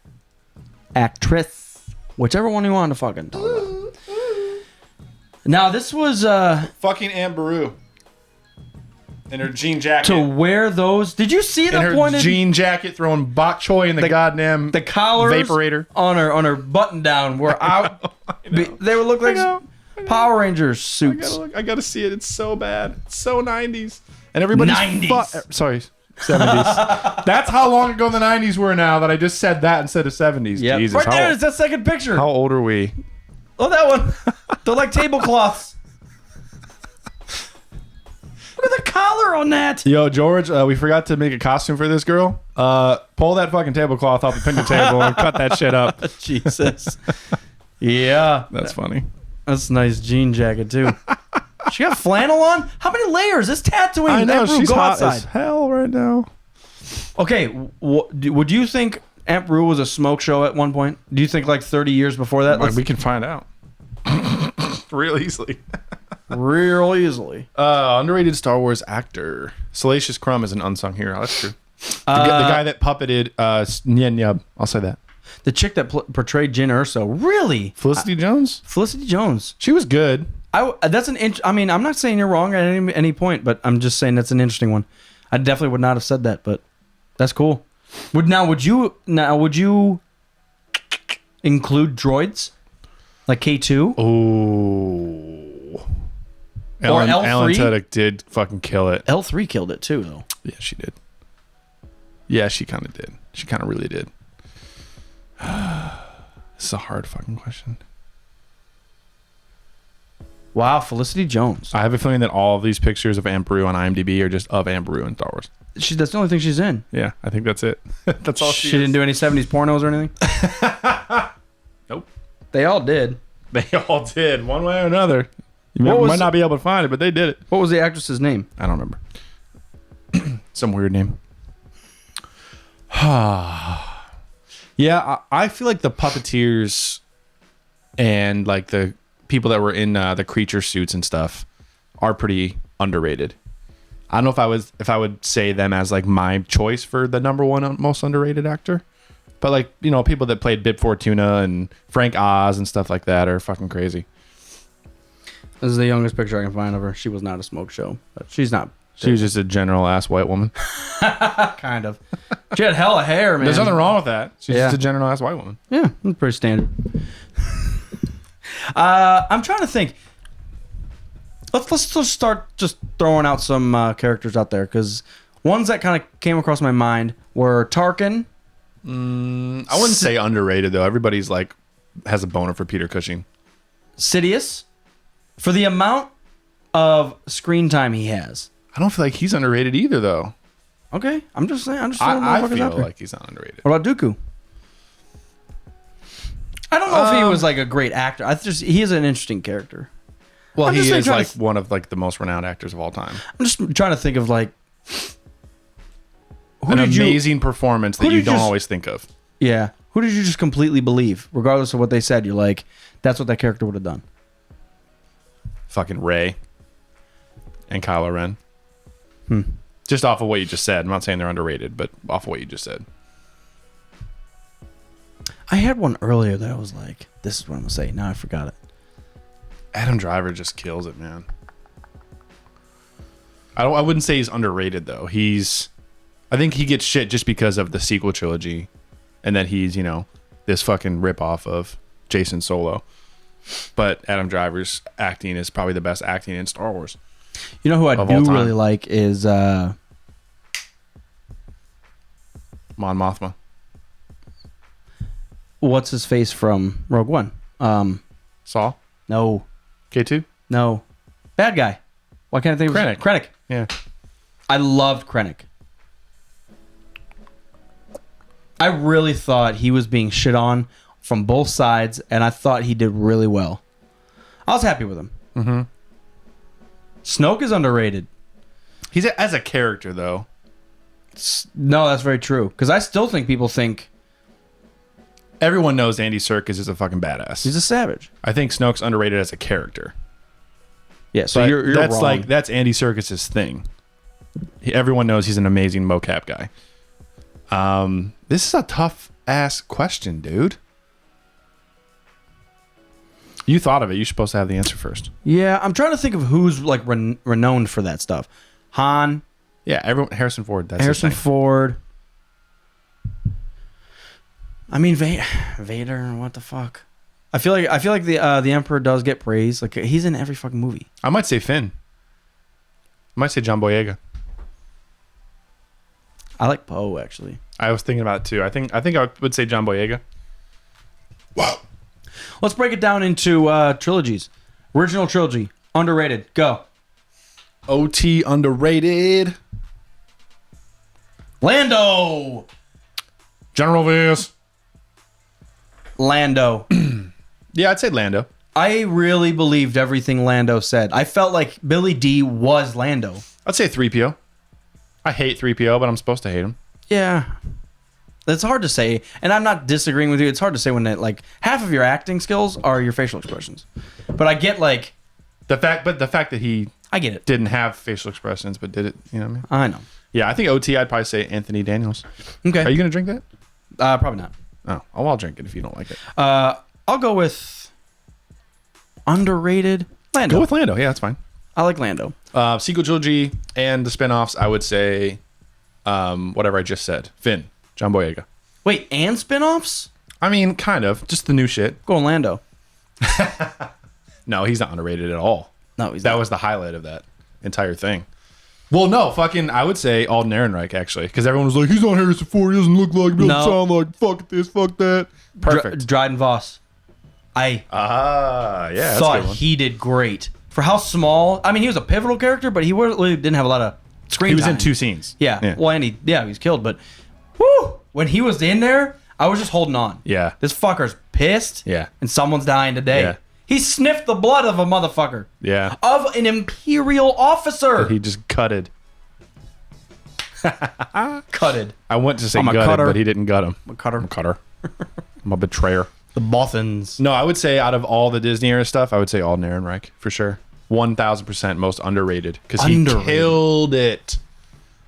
Actress. Whichever one you want to fucking talk about. Now, this was... fucking Aunt Beru. In her jean jacket. To wear those... Did you see the pointed... jean jacket throwing bok choy in the goddamn... The collars... Vaporator. On her button down were out. They would look like Power Rangers suits. I gotta see it. It's so bad. It's so 90s. And everybody's... 90s. Sorry. 70s. That's how long ago the 90s were now that I just said that instead of 70s. Yep. Jesus. Right there is that second picture. How old are we? Oh, that one. They're like tablecloths. Look at the collar on that. Yo, George, we forgot to make a costume for this girl. Pull that fucking tablecloth off the picnic table and cut that shit up. Jesus. Yeah. That's funny. That's a nice jean jacket, too. She got flannel on? How many layers? This tattooing. I know, she's go hot outside. as hell right now. Okay, would you think Aunt Beru was a smoke show at one point? Do you think like 30 years before that? We can find out. Real easily. Real easily. Underrated Star Wars actor. Salacious Crumb is an unsung hero. That's true. The guy that puppeted Nien Yub. I'll say that. The chick that portrayed Jyn Erso. Really? Felicity Jones? Felicity Jones. She was good. That's I mean, I'm not saying you're wrong at any point, but I'm just saying that's an interesting one. I definitely would not have said that, but that's cool. Would you include droids like K2? Oh. Alan L3. Tudyk did fucking kill it. L3 killed it too, though. Yeah, she did. Yeah, she kind of did. She kind of really did. This is a hard fucking question. Wow, Felicity Jones. I have a feeling that all of these pictures of Aunt Beru on IMDb are just of Aunt Beru in Star Wars. That's the only thing she's in. Yeah, I think that's it. That's all She didn't do any 70s pornos or anything? Nope. They all did. They all did, one way or another. You might not be able to find it, but they did it. What was the actress's name? I don't remember. Some weird name. Yeah, I feel like the puppeteers and like the people that were in the creature suits and stuff are pretty underrated. I don't know if I would say them as like my choice for the number one most underrated actor, but like, you know, people that played Bib Fortuna and Frank Oz and stuff like that are fucking crazy. This is the youngest picture I can find of her. She was not a smoke show, but she's not. She was just a general ass white woman. Kind of. She had hella hair, man. There's nothing wrong with that. She's Yeah. just a general ass white woman. Yeah, that's pretty standard. I'm trying to think. Let's just start just throwing out some characters out there, because ones that kind of came across my mind were Tarkin. I wouldn't say underrated though. Everybody's like has a boner for Peter Cushing. Sidious, for the amount of screen time he has. I don't feel like he's underrated either though. Okay, I'm just saying. I'm just throwing I motherfuckers feel out there. like he's not underrated. What about Dooku? I don't know if he was like a great actor. He is an interesting character. Well, I'm he just is trying like to one of like the most renowned actors of all time. I'm just trying to think of like An amazing performance that who you did don't you- always think of. Yeah. Who did you just completely believe, regardless of what they said? You're like, that's what that character would have done. Fucking Rey and Kylo Ren. Just off of what you just said. I'm not saying they're underrated, but off of what you just said. I had one earlier that I was like, this is what I'm going to say. Now I forgot it. Adam Driver just kills it, man. I wouldn't say he's underrated though. I think he gets shit just because of the sequel trilogy, and that he's, you know, this fucking ripoff of Jason Solo. But Adam Driver's acting is probably the best acting in Star Wars. You know who I Of all do time. really like is Mon Mothma. what's his face from Rogue One? Saul? No, K2? no, bad guy. Why can't I think of Krennic. Krennic. Yeah. I loved Krennic. I really thought he was being shit on from both sides, and I thought he did really well. I was happy with him. Mm-hmm. Snoke is underrated. He's as a character though. No, that's very true. Because I still think people think Everyone knows Andy Serkis is a fucking badass. he's a savage. I think Snoke's underrated as a character. Yeah, so But you're that's wrong. like that's Andy Serkis's thing. Everyone knows he's an amazing mocap guy. This is a tough ass question, dude. You thought of it. You're supposed to have the answer first. Yeah, I'm trying to think of who's like renowned for that stuff. Han, Yeah, everyone. Harrison Ford. That's Harrison his thing. Ford. I mean, Vader. What the fuck? I feel like the Emperor does get praise. Like he's in every fucking movie. I might say Finn. I might say John Boyega. I like Poe actually. I was thinking about it too. I think I would say John Boyega. Wow. Let's break it down into trilogies. Original trilogy, underrated. Go. OT underrated. Lando. General Viz. Lando. Yeah, I'd say Lando. I really believed everything Lando said. I felt like Billy D was Lando. I'd say 3PO. I hate 3PO, but I'm supposed to hate him. Yeah. It's hard to say, and I'm not disagreeing with you. It's hard to say when it, like half of your acting skills are your facial expressions. But I get like The fact that he I get it. didn't have facial expressions, but did it, you know what I mean? I know. Yeah, I think OT, I'd probably say Anthony Daniels. Okay. Are you going to drink that? Probably not. Oh, I'll drink it if you don't like it. I'll go with underrated Lando. Go with Lando. Yeah, that's fine. I like Lando. Sequel trilogy and the spinoffs, I would say whatever I just said. Finn, John Boyega. Wait, and spin-offs? I mean, kind of. Just the new shit. Going Lando. No, he's not underrated at all. No, he's That not. was the highlight of that entire thing. Well, no, fucking, I would say Alden Ehrenreich, actually, because everyone was like, he's on Harrison Ford, he doesn't look like, he doesn't sound like, fuck this, fuck that. Perfect. Dryden Voss. I Yeah, that's a thought good one. he did great for how small. I mean, he was a pivotal character, but he really didn't have a lot of screen He was time. in 2 scenes. Yeah. Well, and he was killed, but whoo, when he was in there, I was just holding on. Yeah. This fucker's pissed. Yeah. And someone's dying today. Yeah. He sniffed the blood of a motherfucker. Yeah. Of an Imperial officer. He just cutted. Cutted. I went to say I'm a gutted, cutter. but he didn't gut him. A cutter. I'm a cutter. I'm a betrayer. The Bothans. No, I would say out of all the Disney era stuff, I would say Alden Ehrenreich for sure. 1,000% most underrated because he killed it.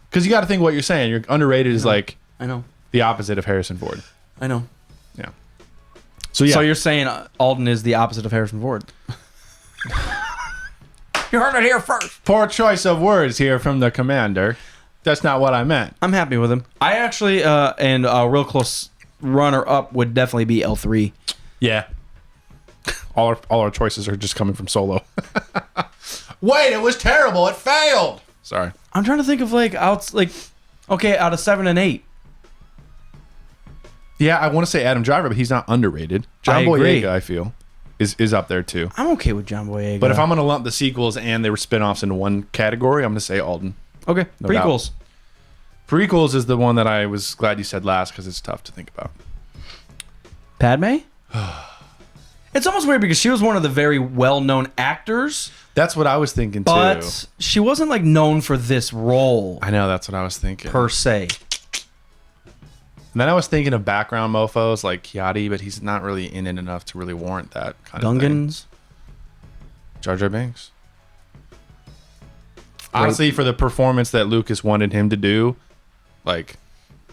Because you got to think what you're saying. You're underrated is like I know. the opposite of Harrison Ford. I know. Yeah. So yeah. So you're saying Alden is the opposite of Harrison Ford? You heard it here first. Poor choice of words here from the commander. That's not what I meant. I'm happy with him. I actually, and a real close runner-up would definitely be L3. Yeah. All our choices are just coming from Solo. Wait, it was terrible. It failed. Sorry. I'm trying to think of out of 7 and 8. Yeah, I want to say Adam Driver, but he's not underrated. John I agree. Boyega, I feel, is up there too. I'm okay with John Boyega. But if I'm going to lump the sequels and they were spin-offs into one category, I'm going to say Alden. okay, No prequels. Prequels is the one that I was glad you said last because it's tough to think about. Padme? It's almost weird because she was one of the very well-known actors, That's what I was thinking too. but she wasn't known for this role I know, that's what I was thinking. per se. And then I was thinking of background mofos like Kiadi, but he's not really in it enough to really warrant that kind of thing. Gungans. Jar Jar Binks. Honestly, for the performance that Lucas wanted him to do,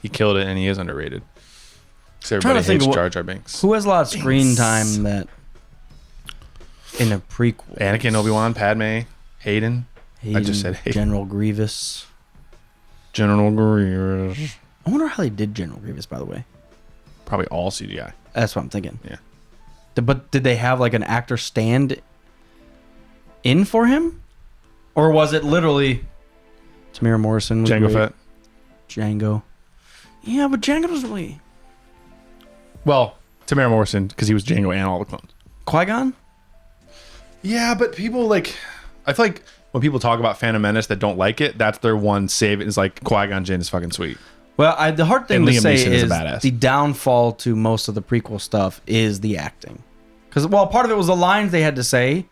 he killed it and he is underrated. So Trying everybody to think hates of Jar Jar Binks. Who has a lot of screen time that in a prequel? Anakin, Obi-Wan, Padme, Hayden. I just said Hayden. General Grievous. General Grievous. I wonder how they did General Grievous, by the way. Probably all CGI. That's what I'm thinking. Yeah. But did they have an actor stand in for him? Or was it literally Tamira Morrison? Was Jango great. Fett. Django. Yeah, but Django was really... Well, Tamara Morrison, because he was Jango and all the clones. Qui-Gon? Yeah, but people I feel like when people talk about Phantom Menace that don't like it, that's their one save. It's like Qui-Gon Jinn is fucking sweet. Well, the hard thing And to Liam say Neeson is a is badass. the downfall to most of the prequel stuff is the acting. Because, part of it was the lines they had to say.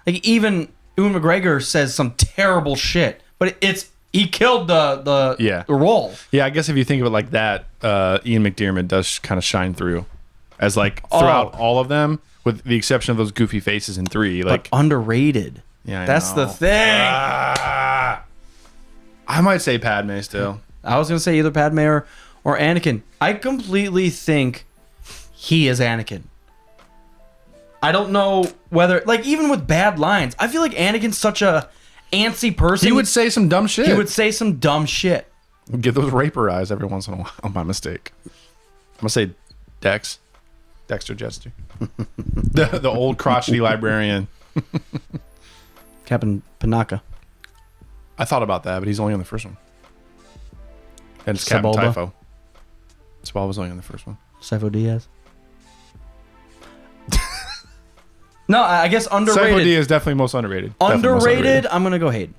Even Ewan McGregor says some terrible shit, but he killed the role. Yeah, I guess if you think of it like that, Ian McDiarmid does kind of shine through as throughout all of them, with the exception of those goofy faces in 3. But underrated. Yeah, That's the thing. I might say Padme still. I was going to say either Padme or Anakin. I completely think he is Anakin. I don't know whether, even with bad lines, I feel like Anakin's such a antsy person. He would say some dumb shit. He would say some dumb shit. Give those raper eyes every once in a while by mistake. I'm going to say Dexter Jester. the old crotchety librarian. Captain Panaka. I thought about that, but he's only on the first one. And it's Captain Sebulba. Typho. Sebulba was only on the first one. Sifo Dyas. No, I guess underrated. Sifo Dyas is definitely most underrated. Definitely most Underrated, I'm going to go Hayden.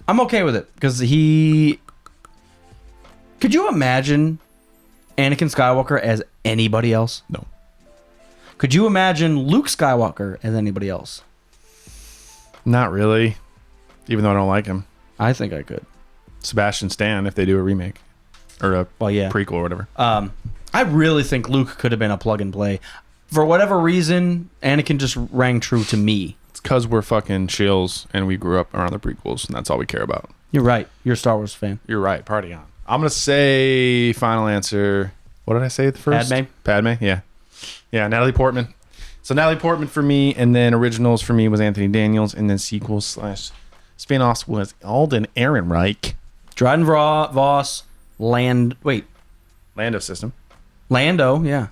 I'm okay with it because he... Could you imagine Anakin Skywalker as anybody else? No. Could you imagine Luke Skywalker as anybody else? Not really. Even though I don't like him. I think I could. Sebastian Stan, if they do a remake. Or a prequel or whatever. I really think Luke could have been a plug and play. For whatever reason, Anakin just rang true to me. It's because we're fucking shills and we grew up around the prequels and that's all we care about. You're right. You're a Star Wars fan. You're right. Party on. I'm going to say final answer. What did I say at the first? Padme? Yeah. Yeah, Natalie Portman. So Natalie Portman for me, and then originals for me was Anthony Daniels, and then sequels / spin-offs was Alden Ehrenreich. Dryden Voss, Lando, System. Lando, yeah.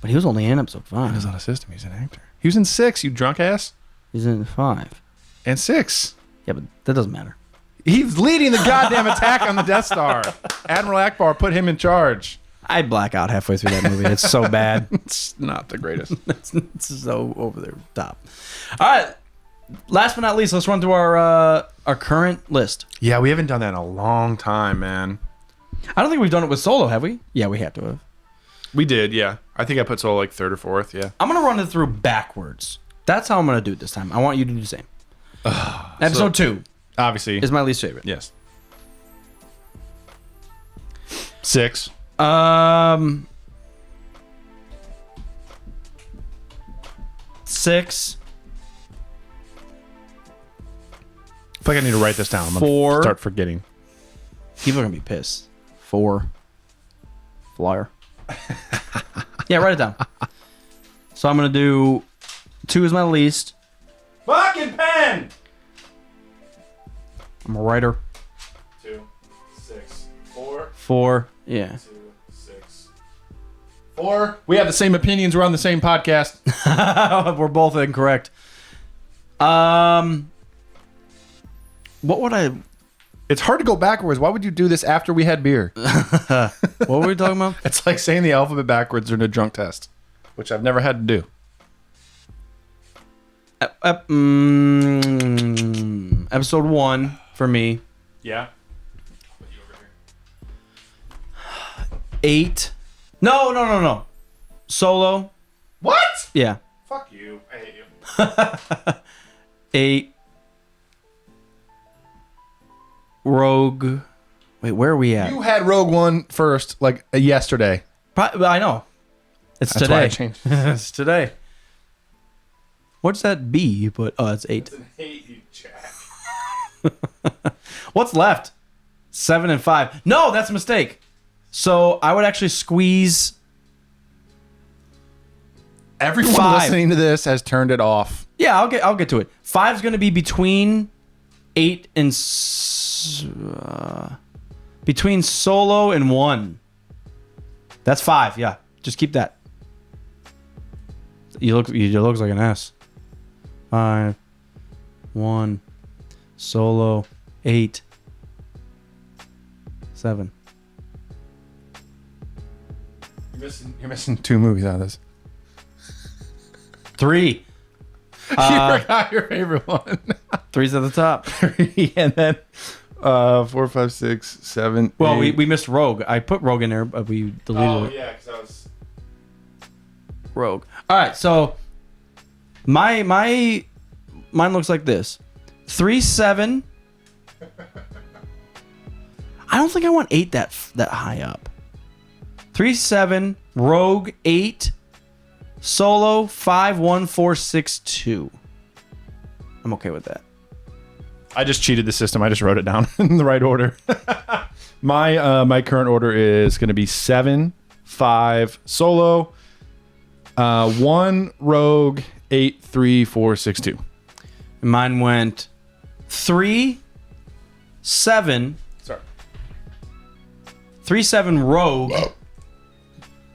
But he was only in episode 5. He was on a system. He's an actor. He was in 6, you drunk ass. He's in 5. And 6. Yeah, but that doesn't matter. He's leading the goddamn attack on the Death Star. Admiral Akbar put him in charge. I black out halfway through that movie. It's so bad. It's not the greatest. It's so over the top. All right. Last but not least, let's run through our current list. Yeah, we haven't done that in a long time, man. I don't think we've done it with Solo, have we? Yeah, we have to have. We did, yeah. I think I put Solo like 3rd or 4th, yeah. I'm going to run it through backwards. That's how I'm going to do it this time. I want you to do the same. Episode 2. Obviously. Is my least favorite. Yes. 6. 6. I feel like I need to write this down. I'm 4. gonna start forgetting. People are going to be pissed. 4. Flyer. Yeah, write it down. So I'm going to do 2 is my least. Fucking pen! I'm a writer. 2, 6, 4. 4. Yeah. 2, 6, 4. We have the same opinions. We're on the same podcast. We're both incorrect. What would I... It's hard to go backwards. Why would you do this after we had beer? What were we talking about? It's like saying the alphabet backwards in a drunk test, which I've never had to do. Episode 1 for me. Yeah. 8. No. Solo. What? Yeah. Fuck you. I hate you. 8. Rogue. Wait, where are we at? You had Rogue One first, like yesterday. I know. It's That's today. why I changed. It's today. What's that B you put? Oh, it's 8. I hate you, Jack. What's left? 7 and 5. No, that's a mistake. So I would actually squeeze. Everyone 5. listening to this has turned it off. Yeah, I'll get to it. 5's going to be between 8 and between Solo and 1. That's 5. Yeah, just keep that. You looks like an S. 5, 1, Solo, 8, 7. You're missing 2 movies out of this. 3. You forgot your favorite one. 3's at the top. 3 and then 4, 5, 6, 7. Well, 8. we missed Rogue. I put Rogue in there, but we deleted it. yeah, because I was Rogue. All right, so mine looks like this: 3, 7. I don't think I want 8 that high up. 3, 7, Rogue 8, Solo 5, 1, 4, 6, 2. I'm okay with that. I just cheated the system. I just wrote it down in the right order. My current order is going to be 7, 5, Solo, 1, Rogue, 8, 3, 4, 6, 2. And mine went 3, 7. Sorry. 3, 7, Rogue.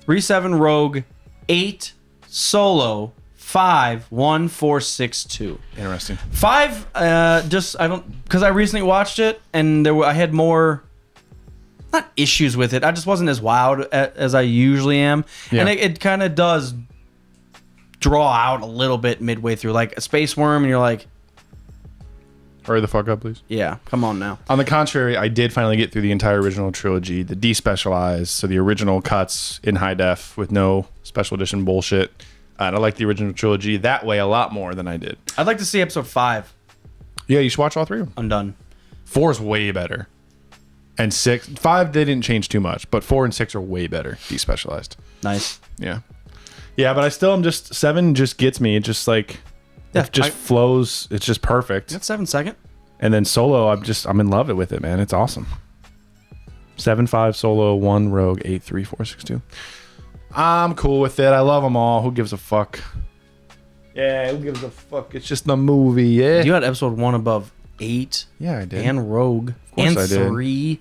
3, 7, Rogue. 8, Solo. 5, 1, 4, 6, 2. Interesting. 5, because I recently watched it and I had more, not issues with it. I just wasn't as wowed as I usually am. Yeah. And it kind of does draw out a little bit midway through, like a space worm, and you're like, Hurry the fuck up, please. yeah, come on now. On the contrary, I did finally get through the entire original trilogy, the despecialized, so the original cuts in high def with no special edition bullshit. And I like the original trilogy that way a lot more than I did. I'd like to see episode 5 Yeah, you should watch all 3 of them. undone. 4 is way better. And 6, 5, they didn't change too much, but 4 and 6 are way better, despecialized. Nice. Yeah. Yeah, but I still am just, 7 just gets me. It just like, Yeah, it just flows. It's just perfect. That's 7 second. And then Solo, I'm in love with it, man. It's awesome. 7, 5, Solo, 1, Rogue, 8, 3, 4, 6, 2. I'm cool with it. I love them all. Who gives a fuck? Yeah, who gives a fuck? It's just the movie, yeah. You had episode 1 above 8 Yeah, I did. and Rogue course and I did. 3.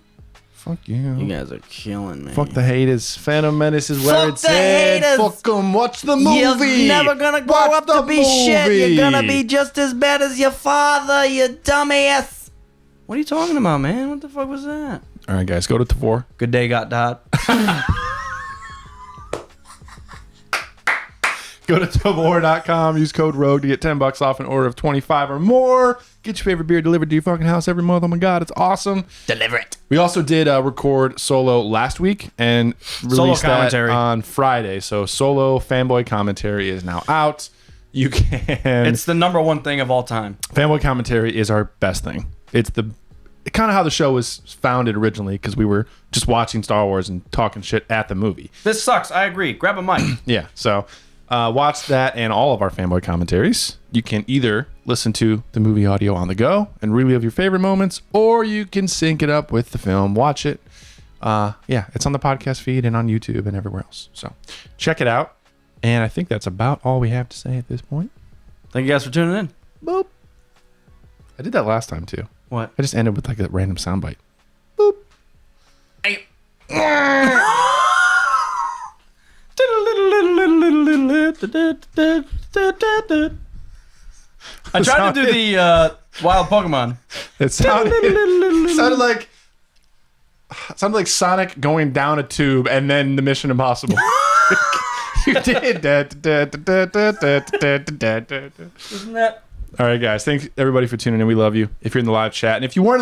Fuck you. You guys are killing me. Fuck the haters. Phantom Menace is where Fuck it's the at. haters. Fuck them. Watch the movie. You're never gonna grow Watch up the to be shit. You're gonna movie. be just as bad as your father, you dumbass. What are you talking about, man? What the fuck was that? All right, guys, go to Tavor. Good day, got dot. Go to Tavor.com. Use code ROGUE to get $10 off an order of 25 or more. Get your favorite beer delivered to your fucking house every month. Oh my God, it's awesome. Deliver it. We also did record Solo last week and released that commentary on Friday. So Solo fanboy commentary is now out. You can. It's the number one thing of all time. Fanboy commentary is our best thing. It's the kind of how the show was founded originally because we were just watching Star Wars and talking shit at the movie. This sucks. I agree. Grab a mic. Yeah, so watch that and all of our fanboy commentaries. You can either listen to the movie audio on the go and relive your favorite moments, or you can sync it up with the film, watch it. Yeah, it's on the podcast feed and on YouTube and everywhere else. So check it out. And I think that's about all we have to say at this point. Thank you guys for tuning in. Boop. I did that last time too. What? I just ended with like a random soundbite. Boop. Hey. I tried to do the wild Pokemon. It sounded like Sonic going down a tube and then the Mission Impossible. You did. Isn't that? All right, guys. Thanks everybody for tuning in. We love you. If you're in the live chat, and if you weren't